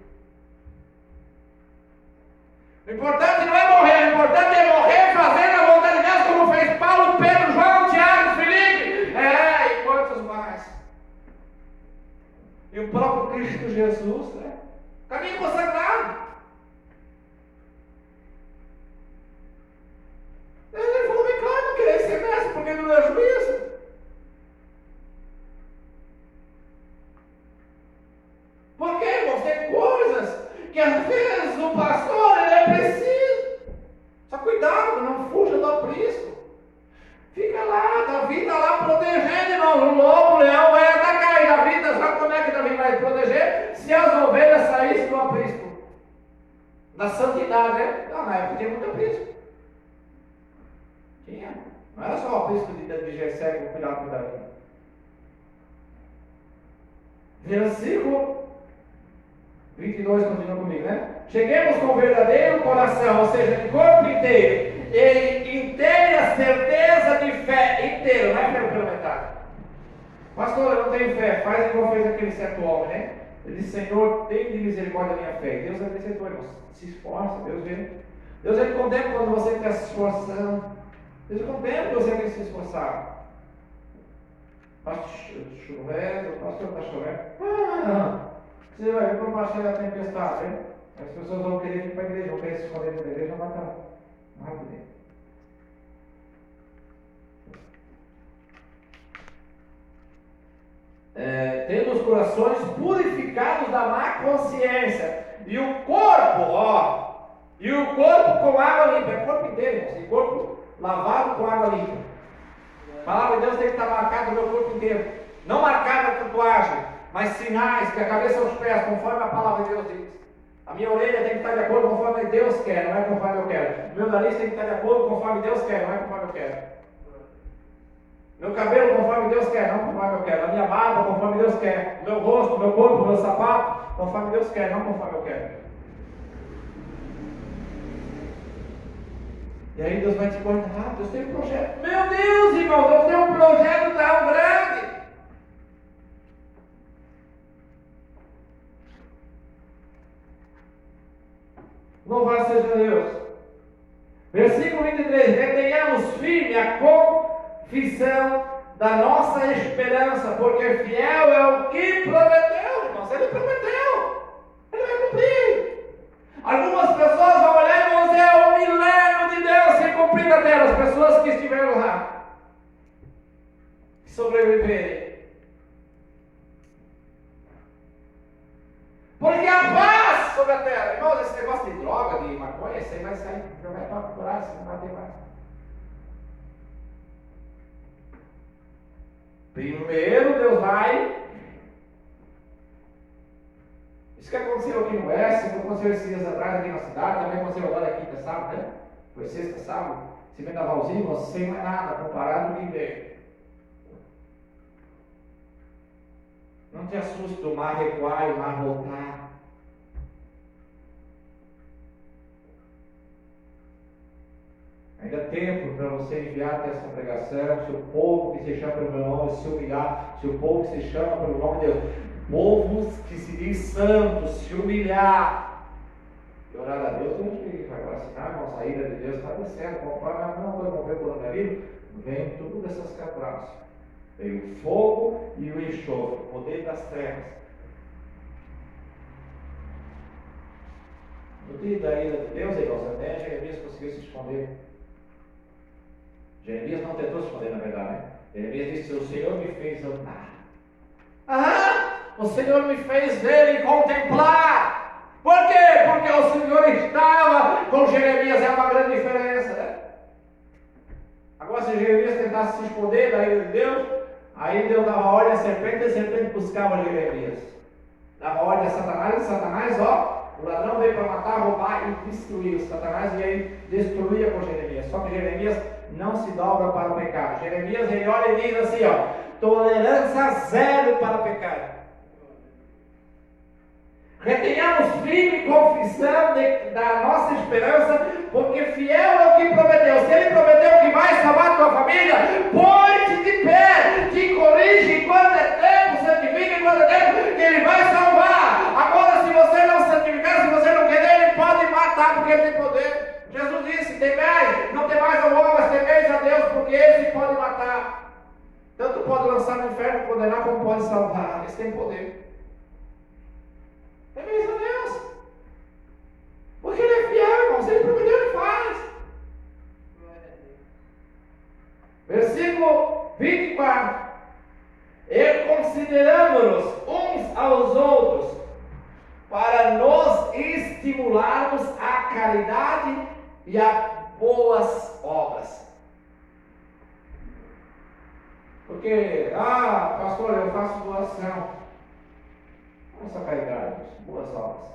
B: O importante não é morrer, o importante é morrer fazendo a vontade de Deus, como fez Paulo, Pedro, João, Tiago, Filipe, e quantos mais. E o próprio Cristo Jesus, né? Caminho consagrado. Ele falou bem claro: não queria ser mestre, porque não deu juízo. Porque, irmãos, tem coisas que às vezes o pastor ele é preciso. Só cuidado, não fuja do aprisco. Fica lá, Davi está lá protegendo, irmãos. O lobo, o leão vai atacar. E Davi, sabe como é que Davi vai proteger? Se as ovelhas saíssem do aprisco da santidade, né? Não, na época tinha muito aprisco. Tinha. Não era só o aprisco de Jessé com cuidado com Davi. 22, continua comigo, né? Cheguemos com o verdadeiro coração, ou seja, de corpo inteiro, e inteira certeza de fé, inteiro, não é pela metade. Pastor, eu não tenho fé, faz igual fez aquele certo homem, né? Ele disse, Senhor, tem de misericórdia da minha fé. Deus acrescentou, irmão, se esforça, Deus vê. Deus ele contempla quando você está se esforçando. Deus contempla que você tem se esforçar. Pastor, chovendo, o pastor está chovendo. Você vai ver como achar a tempestade, né? As pessoas vão querer vir para a igreja, vão querer se esconder da igreja, não vai estar rápido. Tendo os corações purificados da má consciência, e o corpo, e o corpo com água limpa, é o corpo inteiro, irmãos, e corpo lavado com água limpa. A palavra de Deus tem que estar marcada no meu corpo inteiro, não marcada a tatuagem, mas sinais, que a cabeça aos pés, conforme a palavra de Deus diz. A minha orelha tem que estar de acordo conforme Deus quer, não é conforme eu quero. O meu nariz tem que estar de acordo conforme Deus quer, não é conforme eu quero. Meu cabelo conforme Deus quer, não conforme eu quero. A minha barba conforme Deus quer. O meu rosto, o meu corpo, o meu sapato conforme Deus quer, não conforme eu quero. E aí Deus vai te cortar. Deus tem um projeto. Meu Deus, irmão, Deus tem um projeto tão grande. Louvado seja Deus. Versículo 23. Retenhamos firme a confissão da nossa esperança, porque fiel é o que prometeu, irmãos. Ele prometeu, ele vai cumprir. Algumas pessoas vão olhar e vão dizer: é o milagre de Deus se cumprir na terra. As pessoas que estiveram lá, que sobreviverem. Porque a paz sobre a terra, irmãos, esse negócio de droga, de maconha, você vai sair, já vai para procurar, você não vai ter mais. Primeiro Deus vai. Isso que aconteceu aqui no Oeste, que aconteceu esses dias atrás aqui na cidade, também aconteceu agora aqui quinta, sábado, né? Foi sexta, sábado, se vendavalzinho, você sem mais nada, comparado com ninguém. Não te assuste do mar recuar e o mar voltar. Ainda há tempo para você enviar até essa pregação, se o povo que se chama pelo meu nome se humilhar, se o povo que se chama pelo nome de Deus, povos que se diz santos, se humilhar e orar a Deus, Deus vai vacinar, irmão, a saída de Deus está descendo, conforme a mesma coisa que o coronavírus, vem tudo dessas quebradas. Veio o fogo e o enxofre, o poder das trevas. No dia da ira de Deus, irmãos, até Jeremias conseguiu se esconder. Jeremias não tentou se esconder, na verdade, né? Jeremias disse: o Senhor me fez andar. O Senhor me fez ver e contemplar. Por quê? Porque o Senhor estava com Jeremias, é uma grande diferença, né? Agora, se Jeremias tentasse se esconder da ira de Deus, aí Deus dava ordem à serpente e a serpente buscava Jeremias. Dava ordem a Satanás, e Satanás, o ladrão veio para matar, roubar e destruir. Satanás e aí destruía com Jeremias. Só que Jeremias não se dobra para o pecado. Jeremias, ele olha e diz assim, tolerância zero para o pecado. Retenhamos firme confissão da nossa esperança, porque fiel é o que prometeu. Se ele prometeu que vai salvar a tua família, põe-te de pé, te corrige enquanto é tempo, santifica enquanto é tempo, que ele vai salvar. Agora, se você não santificar, se você não querer, ele pode matar, porque ele tem poder. Jesus disse: temei, não temais ao homem, mas temeis a Deus, porque ele pode matar. Tanto pode lançar no inferno, condenar, como pode salvar. Esse tem poder. Temeis a Deus, porque ele é fiel, irmãos. Ele prometeu, ele faz. Versículo 24. E consideramos-nos uns aos outros para nos estimularmos à caridade e a boas obras. Porque, pastor, eu faço doação. Essa caridade, boas obras.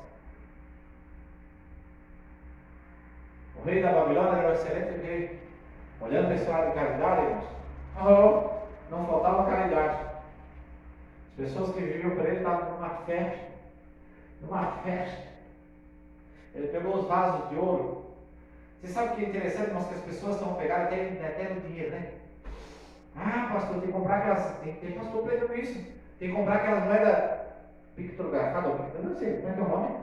B: O rei da Babilônia era um excelente rei. Olhando para esse lado de caridade, irmãos, não faltava caridade. As pessoas que viviam para ele estavam numa fé. numa festa. Ele pegou os vasos de ouro. Você sabe o que é interessante, irmãos, que as pessoas estão pegando até no dinheiro, né? Ah, pastor, tem que comprar aquelas. Tem pastor pregando isso. Tem que comprar aquelas moedas pictografadas, eu não sei, como é que é o nome?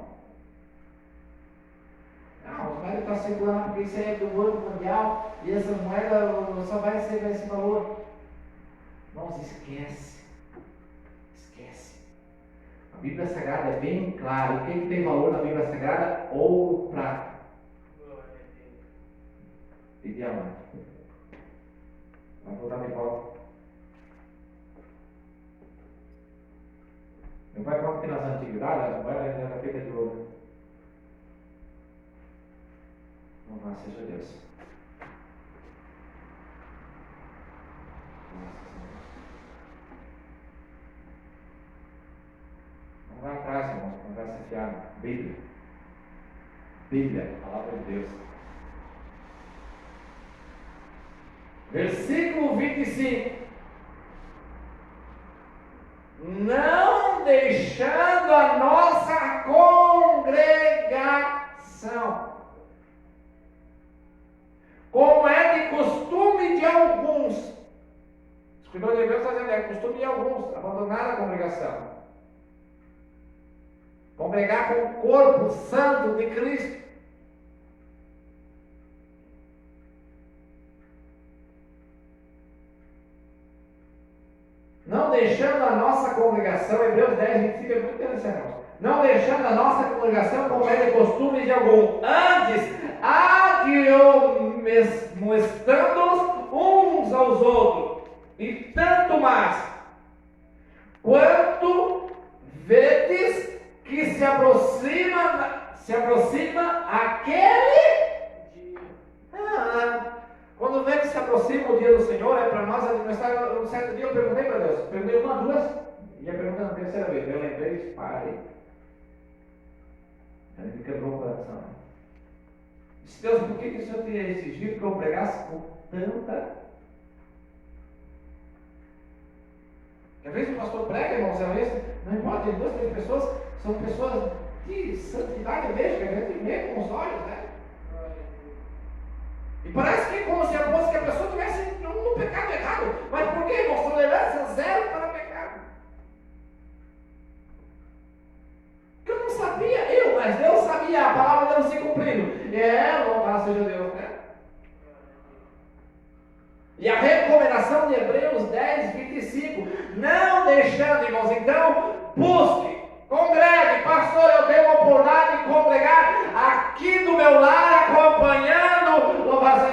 B: Não, os moedas estão segurando porque isso é do Banco Mundial e essa moeda só vai receber esse valor. Irmãos, esquece. Esquece. A Bíblia Sagrada é bem clara. O que tem valor na Bíblia Sagrada? Ouro, prata e diamante. Vamos voltar de volta. Meu pai conta que nas antiguidades as moedas eram feitas de ouro. Louvado seja Deus. Vamos lá atrás, irmãos, conversa fiada. Bíblia. Bíblia, palavra de Deus. Versículo 25. Não deixando a nossa congregação, como é de costume de alguns. O escritor de Hebreus está dizendo, é costume de alguns abandonar a congregação. Congregar com o corpo santo de Cristo. Não deixando a nossa congregação, Hebreus 10, 25 é muito interessante, irmãos. Não deixando a nossa congregação como é de costume de algum. Antes, admoestando-os uns aos outros. E tanto mais, quanto vedes que se aproxima aquele dia. Quando vê que se aproxima o dia do Senhor, é para nós administrar. Um certo dia eu perguntei para Deus, perguntei uma, duas, e a pergunta na terceira vez, eu lembrei, parei. Ele me quebrou o coração. Disse, Deus, por que o Senhor teria exigido que eu pregasse com tanta? Às vezes o pastor prega, irmãos, às vezes, não importa, tem duas, três pessoas, são pessoas de santidade mesmo, que a gente vê com os olhos, né? E parece que é como se a pessoa estivesse no pecado errado. Mas por que, irmãos? Tolerância zero para pecado. Que eu não sabia, mas Deus sabia, a palavra de Deus se cumprindo. Louvado seja Deus, né? E a recomendação de Hebreus 10, 25. Não deixando, irmãos, então, busque. Congregue, pastor, eu tenho a oportunidade de congregar aqui do meu lar, acompanhando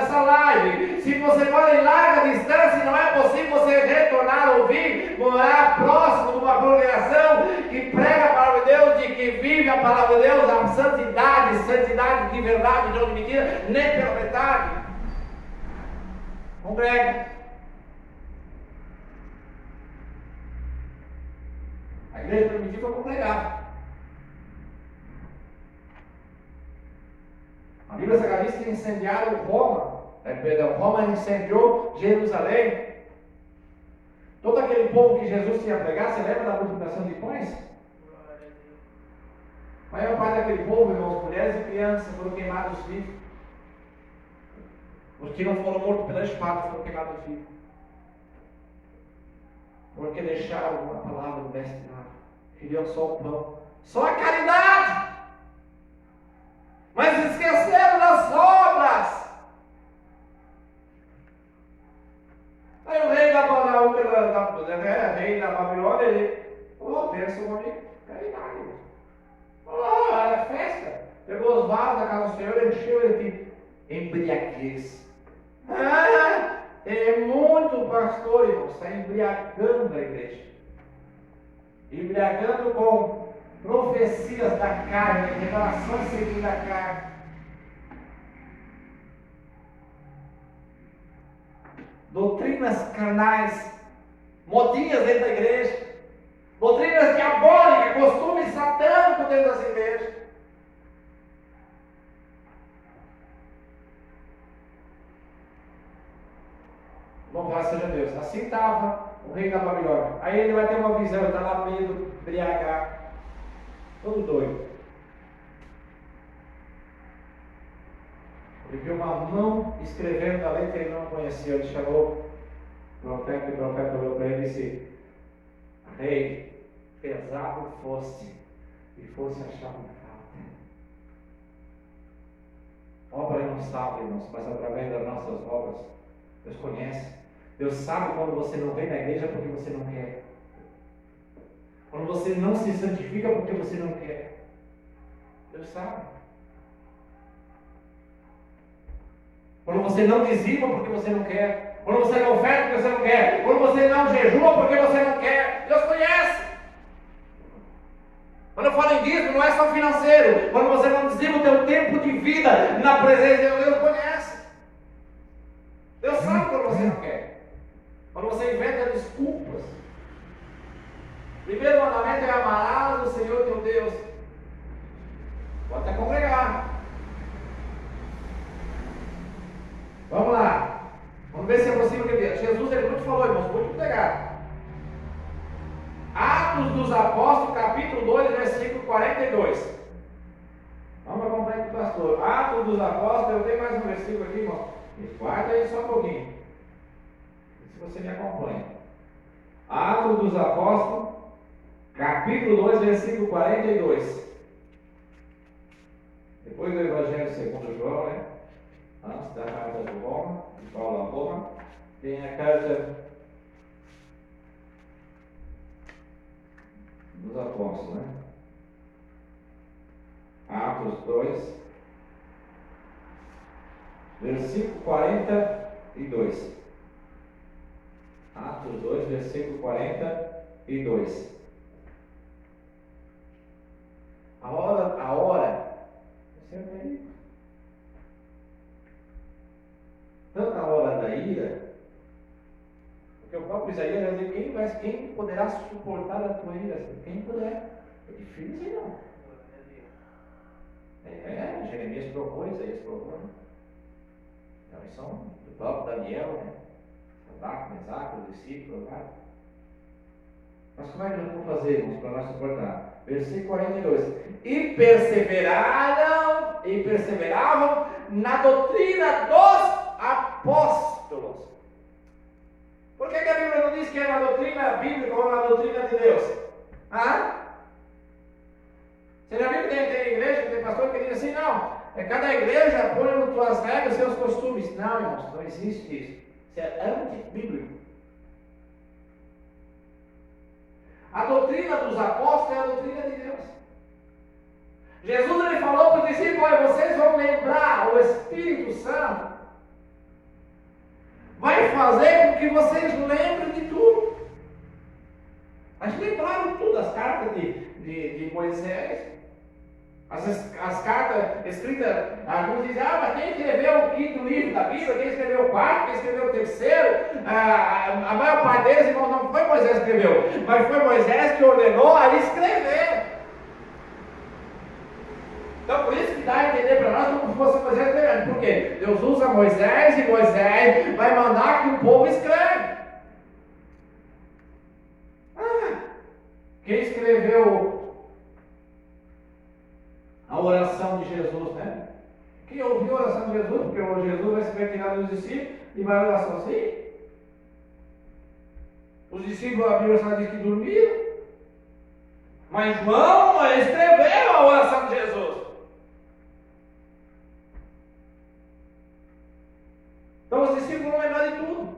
B: essa live. Se você mora em larga distância e não é possível você retornar a ouvir, morar próximo de uma congregação que prega a palavra de Deus, de que vive a palavra de Deus, a santidade de verdade, não de mentira, nem pela metade. Congrega. A igreja primitiva congregava. A Bíblia Sagrada diz que incendiaram Roma. Roma incendiou Jerusalém. Todo aquele povo que Jesus tinha pregado, você lembra da multiplicação de pães? A maior parte daquele povo, irmãos, mulheres e crianças, foram queimados vivos. Os que não foram mortos pela espada foram queimados vivos. Porque deixaram a palavra do mestre lá. Queriam só o pão. Só a caridade. Mas esqueceram das obras. Aí o rei da Babilônia, ele falou, pensa o nome caridade. Era festa. Pegou os vasos da casa do Senhor e encheu ele de embriaguez. É muito pastor, irmão, está embriagando a igreja. Embriagando com profecias da carne, revelações segundo a carne. Doutrinas carnais, modinhas dentro da igreja, doutrinas diabólicas, costumes satânicos dentro das igrejas. Louvado seja Deus. Assim estava o rei da Babilônia. Aí ele vai ter uma visão, ele está lá meio embriagado. todo doido. Ele viu uma mão escrevendo a letra que ele não conhecia. Ele chamou o profeta, e o profeta olhou para ele e disse: Rei, pesado fosse e fosse achar um falta. Obra não salva, irmãos, mas através das nossas obras, Deus conhece. Deus sabe quando você não vem na igreja porque você não quer. Quando você não se santifica porque você não quer. Deus sabe. Quando você não dizima porque você não quer. Quando você não oferta porque você não quer. Quando você não jejua porque você não quer. Deus conhece. Quando eu falo em dízimo, não é só financeiro. Quando você não dizima o teu tempo de vida na presença de Deus, Deus conhece. Deus sabe quando você não quer. Quando você inventa desculpas. O primeiro mandamento é amarás o Senhor teu Deus. Pode até congregar. Vamos lá. Vamos ver se é possível que Jesus ele muito falou, irmãos, vou te pegar. Atos dos Apóstolos, capítulo 2, versículo 42. Vamos acompanhar com o pastor. Atos dos Apóstolos, eu tenho mais um versículo aqui, irmão. Guarda aí só um pouquinho. Se você me acompanha. Atos dos Apóstolos, capítulo 2, versículo 42. Depois do Evangelho segundo João, né? Antes da carta de Roma, de Paulo a Roma, tem a carta dos Apóstolos, né? Atos 2, versículo 42. Atos 2, versículo 42. A hora, você é tanto a hora da ira, porque o próprio Isaías vai dizer: quem poderá suportar a tua ira? Quem puder. É difícil, não. Jeremias provou, Isaías provou, né? Então, eles são do próprio Daniel, né? Sadraque, Mesaque, os discípulos, né? Mas como é que nós vamos fazer, irmãos, para nós suportar? Versículo 42. E perseveravam na doutrina dos apóstolos. Por que a Bíblia não diz que é uma doutrina bíblica ou uma doutrina de Deus? Você já viu que tem igreja, tem pastor que diz assim: não, cada igreja põe as suas regras, seus costumes. Não, irmãos, não existe isso. Isso é antibíblico. A doutrina dos apóstolos é a doutrina de Deus. Jesus ele falou para os discípulos: olha, vocês vão lembrar, o Espírito Santo vai fazer com que vocês lembrem de tudo. Mas lembraram tudo, as cartas de Moisés, as cartas escritas. Alguns dizem: mas quem escreveu o 5º livro da Bíblia, quem escreveu o 4º, quem escreveu o 3º? A maior parte deles, irmãos, não foi Moisés que escreveu, mas foi Moisés que ordenou a escrever. Então, por isso que dá a entender para nós como se fosse Moisés escrevendo. Por quê? Deus usa Moisés e Moisés vai mandar que o povo escreva. Quem escreveu a oração de Jesus, né? Quem ouviu a oração de Jesus? Porque o Jesus vai se retirar dos discípulos e vai orar sozinho. Os discípulos, a Bíblia só diz que dormiram. Mas João escreveu a oração de Jesus. Então os discípulos vão lembrar de tudo.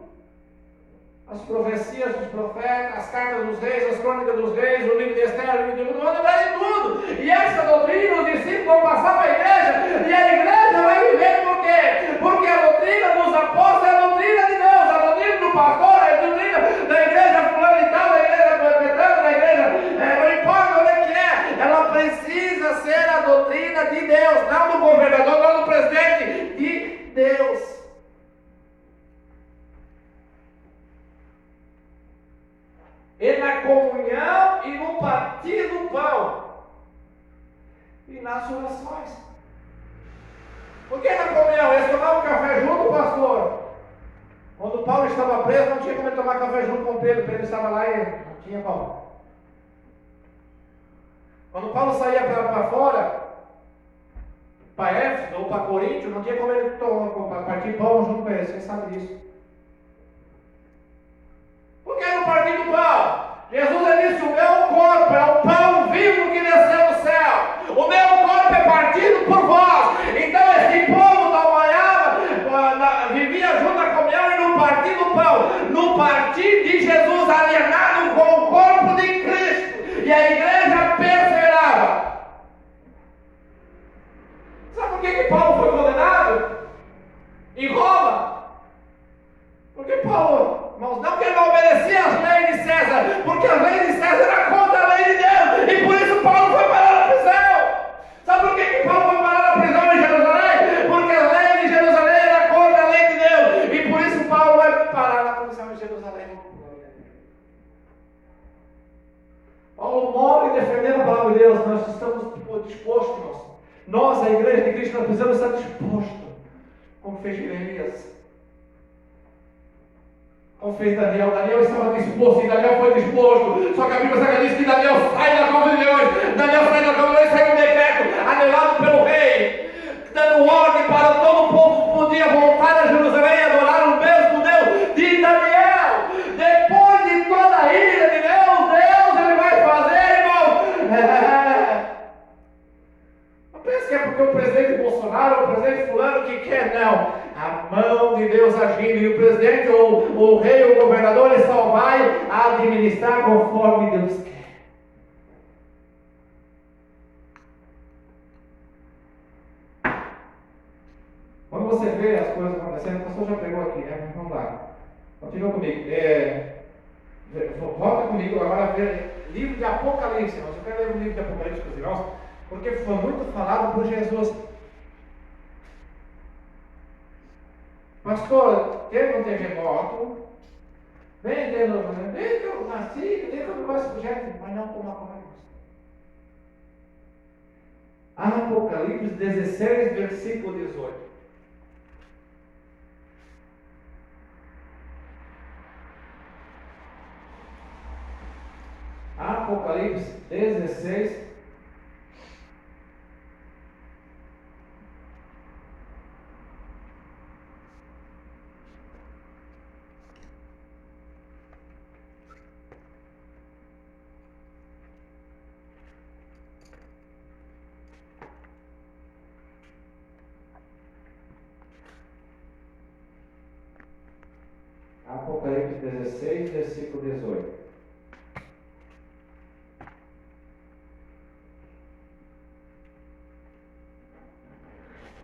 B: As profecias dos profetas, as cartas dos reis, as crônicas dos reis, o livro de Esther, o livro de Ruth, vão lembrar de tudo. E essa doutrina os discípulos vão passar para a igreja, e a igreja vai viver por quê? Porque a doutrina dos apóstolos é a doutrina de Deus, a doutrina do pastor é a doutrina da igreja fulana e tal, da igreja presbiteriana, da igreja, não importa onde é que é, ela precisa ser a doutrina de Deus, não do governador, não do presidente, de Deus. E na comunhão e no partir do pão e nas orações. Por que na comunhão? Eles tomavam café junto, pastor? Quando Paulo estava preso, não tinha como ele tomar café junto com Pedro. Pedro estava lá e não tinha como. Quando Paulo saía para fora, para Éfeso ou para Coríntio, não tinha como ele partir pão junto com eles, você sabe disso. Por que não partir do pão? Jesus disse: o meu corpo é o pão vivo que desceu do céu. O meu corpo é partido por vós. Então esse povo trabalhava, vivia junto à comunhão e no partir do pão, no partir de Jesus alienado com o corpo de Cristo. E a igreja perseverava. Sabe por que Paulo foi condenado? Em Roma. Porque Paulo, irmãos, não que ele não obedecia às leis de César, porque as leis de César eram contra a lei de Deus, e por isso Paulo foi parar na prisão. Sabe por que Paulo foi parar na prisão em Jerusalém? Porque a lei de Jerusalém era contra a lei de Deus, e por isso Paulo vai parar na prisão em Jerusalém. Paulo morre defendendo a palavra de Deus. Nós estamos dispostos, irmãos. Nós, a igreja de Cristo, nós precisamos estar dispostos, como fez Jeremias. Como fez Daniel. Daniel estava disposto e Daniel foi disposto. Só que a Bíblia Sagrada diz que Daniel sai da cova de leões. Daniel sai da cova de leões, sai um decreto anelado pelo rei, dando ordem para todo o povo podia voltar a Jerusalém e adorar o mesmo Deus de Daniel. Depois de toda a ira de Deus ele vai fazer, irmão. Não pense que é porque o presidente Bolsonaro ou o presidente fulano que quer, não. A mão de Deus agindo, e o presidente, ou o rei, ou o governador, ele só vai administrar conforme Deus quer. Quando você vê as coisas acontecendo, o pastor já pegou aqui, né? Vamos lá. Continua comigo. Volta comigo agora a ver livro de Apocalipse. Eu quero ler o livro de Apocalipse com os irmãos, porque foi muito falado por Jesus. Pastor, teve um terremoto, desde que eu nasci, desde que eu gosto de gente, mas não como Apocalipse 16, versículo 18. Apocalipse 16, Apocalipse 16, versículo 18.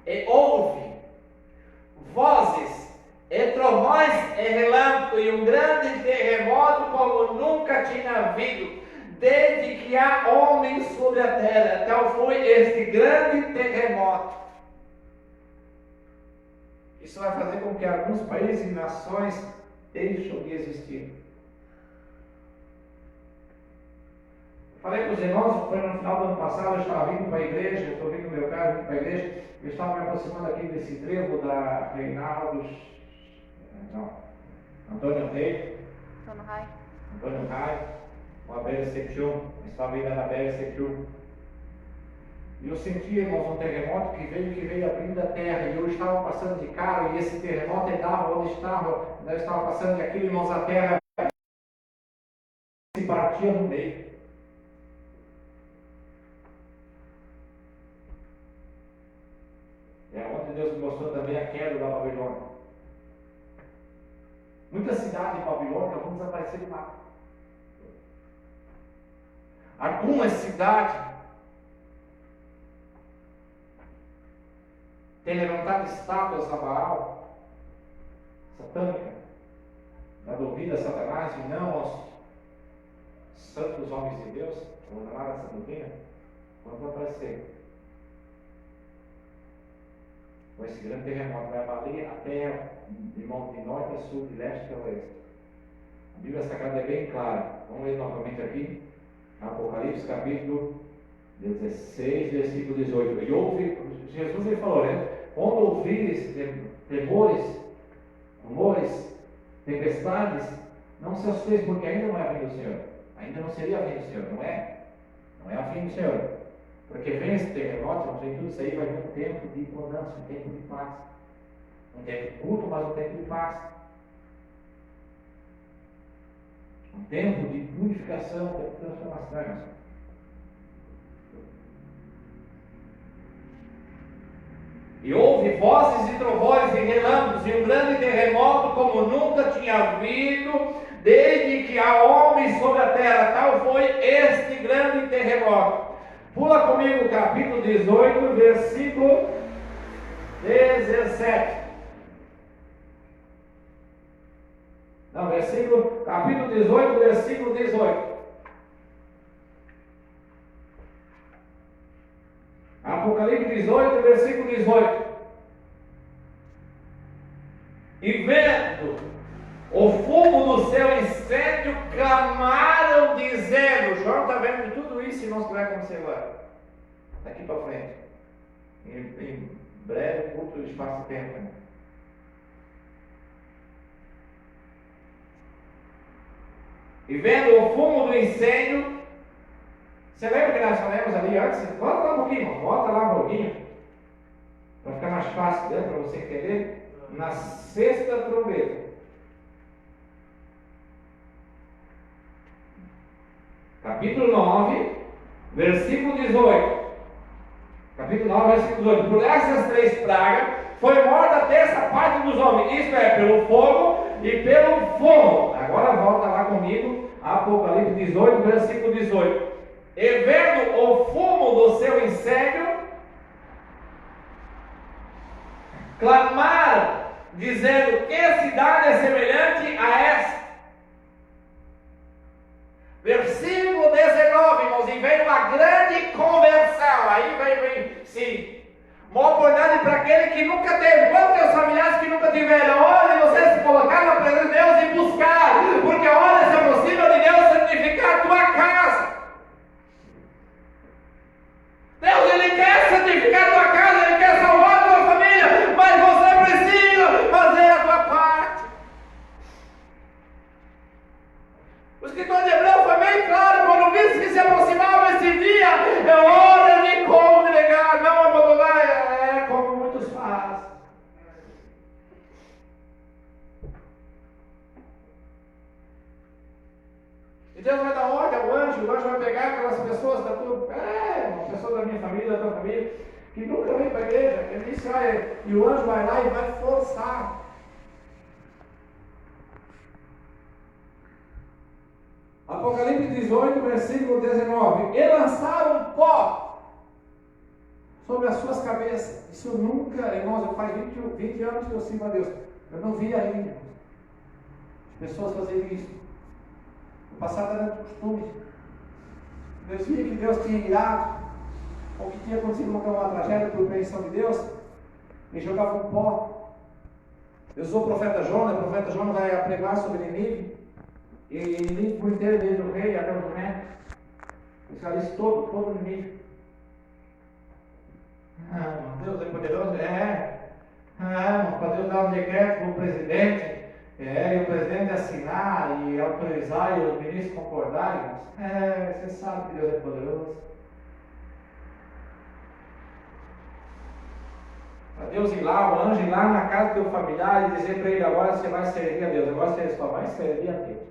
B: E houve vozes, e trovões, e relâmpago, e um grande terremoto como nunca tinha havido, desde que há homens sobre a terra. Tal foi este grande terremoto. Isso vai fazer com que alguns países e nações deixam de existir. Falei para os irmãos, foi no final do ano passado, eu estava vindo para a igreja, eu estou vindo no meu carro, vindo para a igreja, eu estava me aproximando aqui desse trevo da Reinaldo, Antônio Rei, Antônio Rai, uma BR-71, eu estava indo na BR-71. E eu senti, irmãos, um terremoto que veio abrindo a terra, e eu estava passando de carro, e esse terremoto dava onde estava, eu estava passando de aquilo, irmãos, a terra se partia no meio. É onde Deus me mostrou também a queda da Babilônia. Muitas cidades de Babilônia vão desaparecer do mapa. Algumas cidades têm levantado estátuas a Baal, satânica, dando ouvido a Satanás e não aos santos homens de Deus, vamos amar essa doutrina, vão aparecer. Com esse grande terremoto vai abalir a terra de norte a sul, de leste a oeste. A Bíblia Sagrada é bem clara. Vamos ler novamente aqui, Apocalipse capítulo 16, versículo 18. E ouve, Jesus ele falou, né? Quando ouvires temores, rumores, tempestades, não se assustem, porque ainda não é vindo o Senhor. Ainda não seria vindo o Senhor, não é? Não é o fim do Senhor. Porque vem esse terremoto, não sei tudo isso aí, vai vir um tempo de bonança, um tempo de paz. Um tempo de culto, mas um tempo de paz. Um tempo de purificação, um tempo de transformação. E houve vozes e trovões e relâmpagos e um grande terremoto como nunca tinha havido desde que há homens sobre a terra. Tal foi este grande terremoto. Pula comigo o capítulo 18, versículo 17. Não, capítulo 18, versículo 18. Apocalipse 18, versículo 18. E vendo o fumo do seu incêndio, clamaram dizendo, o João está vendo tudo isso e não vai acontecer agora, daqui para frente, em breve, curto espaço-tempo. E vendo o fumo do incêndio, você lembra que nós falamos ali antes? Volta lá um pouquinho, para ficar mais fácil, né, para você entender. Na sexta trombeta, capítulo 9, versículo 18. Capítulo 9, versículo 18. Por essas 3 pragas foi morta a terça parte dos homens, isto é, pelo fogo e pelo fogo. Agora volta lá comigo, Apocalipse 18, versículo 18. E vendo o fumo do seu incêndio, clamaram, dizendo: que cidade é semelhante a esta? Versículo 19, irmãos, e veio uma grande conversão. Aí vem sim, uma oportunidade para aquele que nunca teve. Quantos teus familiares que nunca tiveram? Olha, você se colocar na presença de Deus e buscar, porque a hora se aproxima de Deus santificar a tua casa. Deus, Ele quer santificar a tua casa, Ele quer salvar a tua família, mas você precisa fazer a tua parte. O escritor de Hebreus foi bem claro quando disse que se aproximava esse dia, é hora de congregar, não abandonar, como muitos fazem. E Deus vai dar ordem ao anjo, o anjo vai pegar aquelas pessoas da tua, uma pessoa da minha família, da tua família, que nunca vem para a igreja, ele disse, e o anjo vai lá e vai forçar. Apocalipse 18, versículo 19. E lançaram pó sobre as suas cabeças. Isso eu nunca, irmãos, faz 20 anos que eu sirvo a Deus. Eu não vi ainda as pessoas fazerem isso. No passado era costume. Eles viam que Deus tinha irado, ou que tinha acontecido uma tragédia por permissão de Deus, e jogavam pó. Eu sou o profeta Jonas vai pregar sobre Nínive, e Nínive por inteiro, desde o rei até o neto, os caras todo Nínive. Deus é poderoso? Para Deus dar um decreto para o presidente, e o presidente assinar e autorizar e os ministros concordarem, você sabe que Deus é poderoso. Para Deus ir lá, o anjo ir lá na casa do teu familiar e dizer para ele: agora você vai servir a Deus, agora você só vai servir a Deus.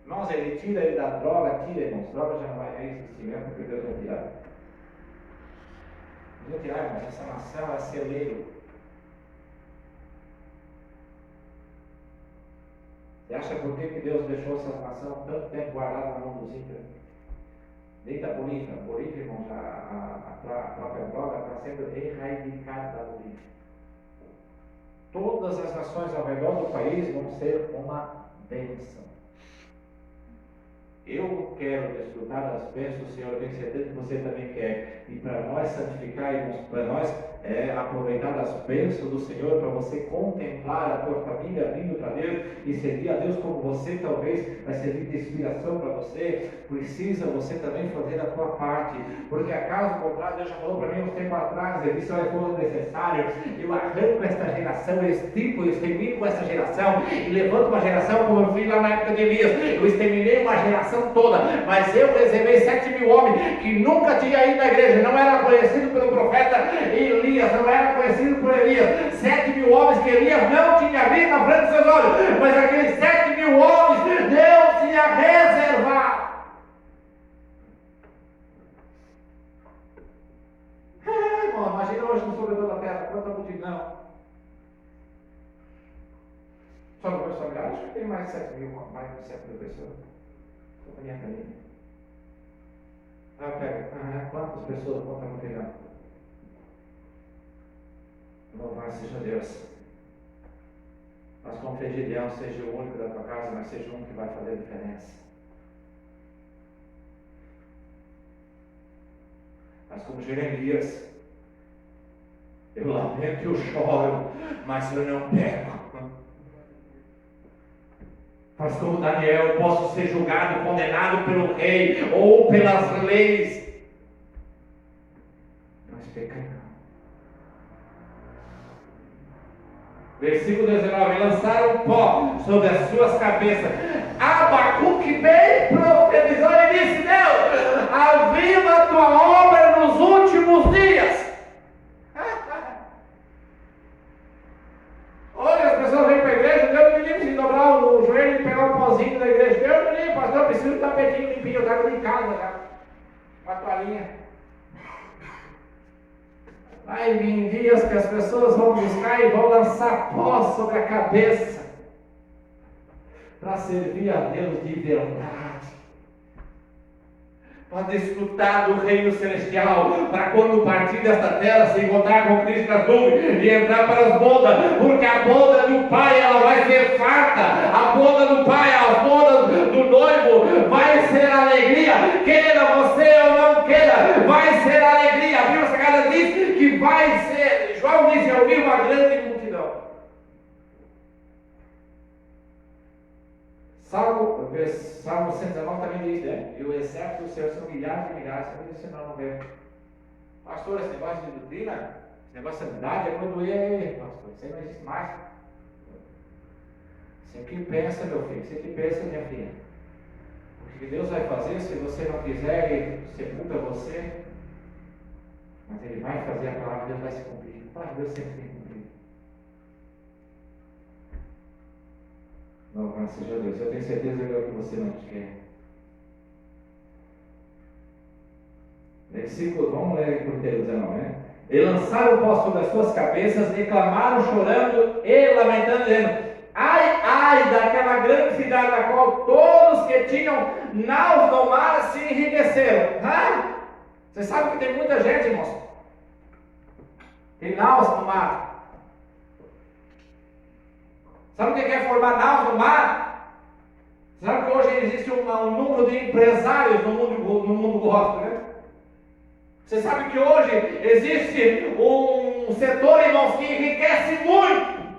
B: Irmãos, ele tira ele da droga, irmãos, droga já não vai existir mesmo, porque Deus vai tirar. Deus vai tirar, irmãos, essa nação é celeiro. Você acha por que Deus deixou essa nação tanto tempo guardada na mão dos ímpios? Desde a Bolívia, irmãos, a própria droga está sendo erradicada da Bolívia. Todas as nações ao redor do país vão ser uma bênção. Eu quero desfrutar das bênçãos do Senhor, eu tenho certeza que você também quer. E para nós santificar, irmãos, para nós aproveitar das bênçãos do Senhor, para você contemplar a tua família vindo para Deus e servir a Deus como você talvez vai servir de inspiração para você, precisa você também fazer a tua parte, porque acaso contrário, Deus já falou para mim um tempo atrás, ele disse: olha, quando necessário, eu arranco esta geração, eu extermino com esta geração e levanto uma geração como eu fiz lá na época de Elias. Eu exterminei uma geração toda, mas eu reservei 7.000 homens que nunca tinham ido na igreja, não era conhecido pelo profeta Elias, não era conhecido por Elias. 7.000 homens que Elias não tinha visto na frente dos seus olhos, mas aqueles 7.000 homens Deus tinha reservado. Irmão, imagina hoje no sobre toda a terra, quanta multidão. Só no meu familiar, acho que tem mais de 7.000, mais de 7.000 pessoas. Só para minha família. Quantas pessoas, quanta multidão? Louvado seja Deus. Mas como fez Gideão, seja o único da tua casa, mas seja um que vai fazer a diferença. Mas como Jeremias, eu lamento e eu choro, mas eu não peco. Mas como Daniel, eu posso ser julgado, condenado pelo rei ou pelas leis, mas pecar não. Versículo 19: lançaram pó sobre as suas cabeças. Abacuque bem profetizou e disse: Deus, aviva a tua obra nos últimos dias. Olha, as pessoas vêm para a igreja, Deus me livre de dobrar o joelho e pegar o pozinho da igreja. Deus me livre, pastor, eu preciso de um tapetinho limpinho, eu estava em casa já, uma toalhinha. Vai vir dias que as pessoas vão buscar e vão lançar pó sobre a cabeça para servir a Deus de verdade, para desfrutar do reino celestial, para quando partir desta terra se encontrar com Cristo nas nuvens e entrar para as bodas, porque a boda do Pai ela vai ser farta, a boda do Pai, as bodas do noivo vai ser alegria, queira você ou não queira, vai ser alegria. A Bíblia Sagrada diz que vai ser. João disse: eu vi uma grande multidão. Salmo 119 também diz, né? E o exército do Senhor são milhares e milhares. Você não vê. Pastor, esse negócio de doutrina, esse negócio de sanidade, é quando pastor, isso aí não existe mais. Você que pensa, meu filho, você que pensa, minha filha. O que Deus vai fazer, se você não quiser, Ele sepulta você. Mas Ele vai fazer, a palavra de Deus vai se cumprir. A palavra de Deus sempre tem cumprido. Louvado seja Deus. Eu tenho certeza que é o que você não quer. Versículo, vamos ler por inteiro 19, né? E lançaram o pó sobre as suas cabeças, e clamaram chorando e lamentando, dizendo: ai, ai, daquela grande cidade na qual todos que tinham naus no mar se enriqueceram. Você sabe que tem muita gente, irmãos, tem naus no mar. Sabe o que é formar naus no mar? Sabe que hoje existe um número de empresários no mundo gospel, né? Você sabe que hoje existe um setor, irmãos, que enriquece muito,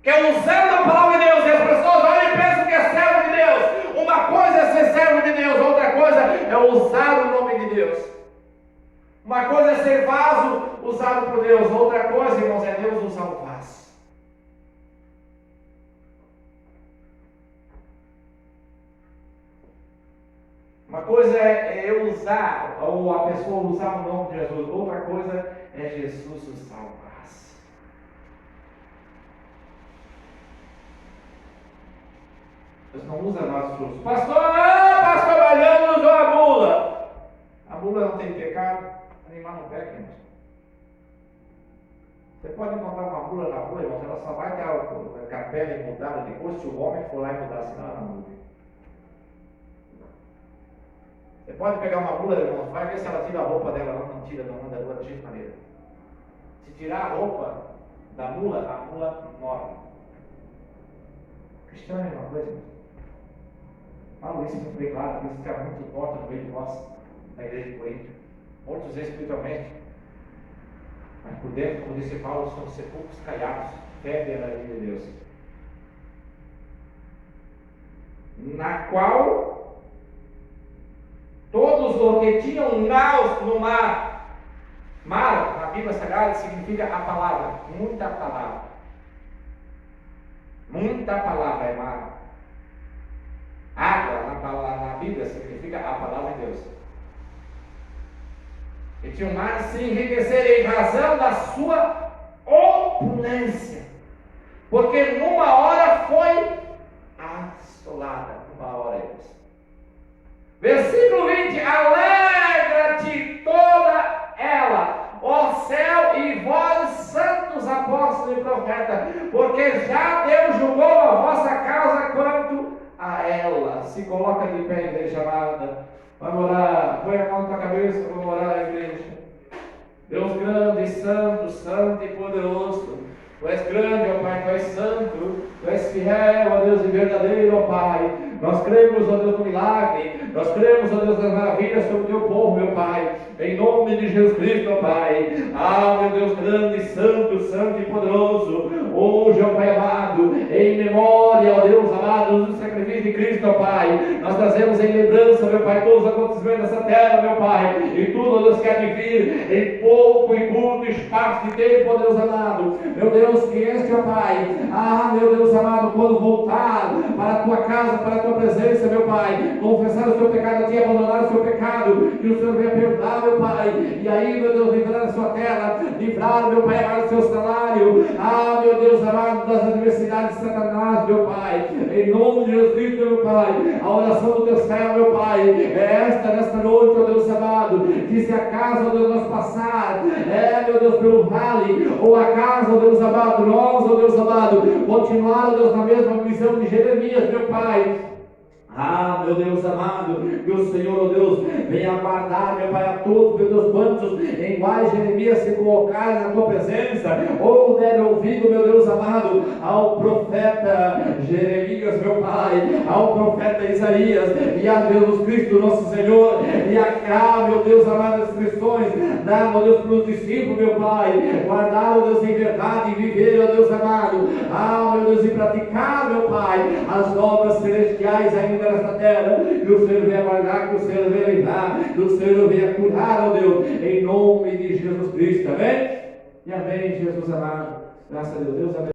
B: que é usando a palavra de Deus, e as pessoas olham e pensam que é servo de Deus. Uma coisa é ser servo de Deus, outra coisa é usar o nome de Deus. Uma coisa é ser vaso usado por Deus, outra coisa, irmãos, é Deus usar o vaso. Uma coisa é eu usar, ou a pessoa usar o nome de Jesus, outra coisa é Jesus usar o vaso. Deus não usa nossos frutos. Pastor, mas eu uso a mula. A mula não tem pecado, animal não peca, irmãos. Você pode encontrar uma mula na rua, irmãos, ela só vai ter a pele mudada depois se o homem for lá e mudar, senão ela não muda. Você pode pegar uma mula, irmão, vai ver se ela tira a roupa dela, ela não tira, não anda de jeito maneira. Se tirar a roupa da mula, a mula morre. Cristão é uma coisa, irmão. Falo isso muito bem claro, por isso fica muito forte no meio de nós, na igreja de Corinto. mortos espiritualmente, mas por dentro, como disse Paulo, são sepulcros caiados, fedem na vida de Deus. Na qual todos os que tinham naus no mar, mar na Bíblia Sagrada significa a palavra, muita palavra. Muita palavra é mar. Água na Bíblia significa a palavra de Deus. E tinham mar se enriquecer em razão da sua opulência, porque numa hora foi assolada, uma hora é isso. Versículo 20: alegra-te toda ela, ó céu e vós santos apóstolos e profetas, porque já Deus julgou a vossa causa quanto a ela. Se coloca de pé, igreja amada. Vamos orar, põe a mão na tua cabeça, vamos orar, igreja. Deus grande, santo, santo e poderoso, Tu és grande, ó Pai, Tu és santo, Tu és fiel, ó Deus, e verdadeiro, ó Pai. Nós cremos, ó Deus, no milagre, nós cremos, ó Deus, nas maravilhas sobre o Teu povo, meu Pai, em nome de Jesus Cristo, ó Pai. Ah, meu Deus grande, santo, santo e poderoso, hoje, ó Pai amado, em memória, ó Deus amado, do sacrifício de Cristo, ó Pai, nós trazemos em lembrança, meu Pai, todos os acontecimentos dessa terra, meu Pai, e tudo, ó Deus, que há de vir em pouco e curto espaço de tempo, ó Deus amado, meu Deus, que este, ó Pai, ah, meu Deus amado, quando voltar para a Tua casa, para a Tua presença, meu Pai, confessar o seu pecado a Ti, abandonar o seu pecado, que o Senhor venha perdoar, meu Pai, e aí, meu Deus, livrar a sua terra, livrar, meu Pai, amado, o seu salário, ah, meu Deus amado, das adversidades de Satanás, meu Pai, em nome de Jesus Cristo, meu Pai, a oração do Teu céu, meu Pai, é esta, nesta noite, ó Deus amado, que se acaso, ó Deus, nós passar, meu Deus, pelo vale, ou acaso, ó Deus amado, nós, ó Deus amado, continuar, ó Deus, na mesma visão de Jeremias, meu Pai. Ah, meu Deus amado, que o Senhor, ó Deus, venha guardar, meu Pai, a todos, meu Deus, quantos em quais Jeremias se colocar na Tua presença, ou der ouvido, meu Deus amado, ao profeta Jeremias, meu Pai, ao profeta Isaías, e a Jesus Cristo, nosso Senhor, e a cá, meu Deus amado, as instruções, dá, meu Deus, para os discípulos, meu Pai, guardar, meu Deus, em verdade, e viver, meu Deus amado, ah, meu Deus, e praticar, meu Pai, as obras celestiais ainda nesta terra, que o Senhor venha guardar, que o Senhor venha livrar, que o Senhor venha curar, ó Deus, em nome de Jesus Cristo, amém? E amém, Jesus amado, graças a Deus, Deus abençoe.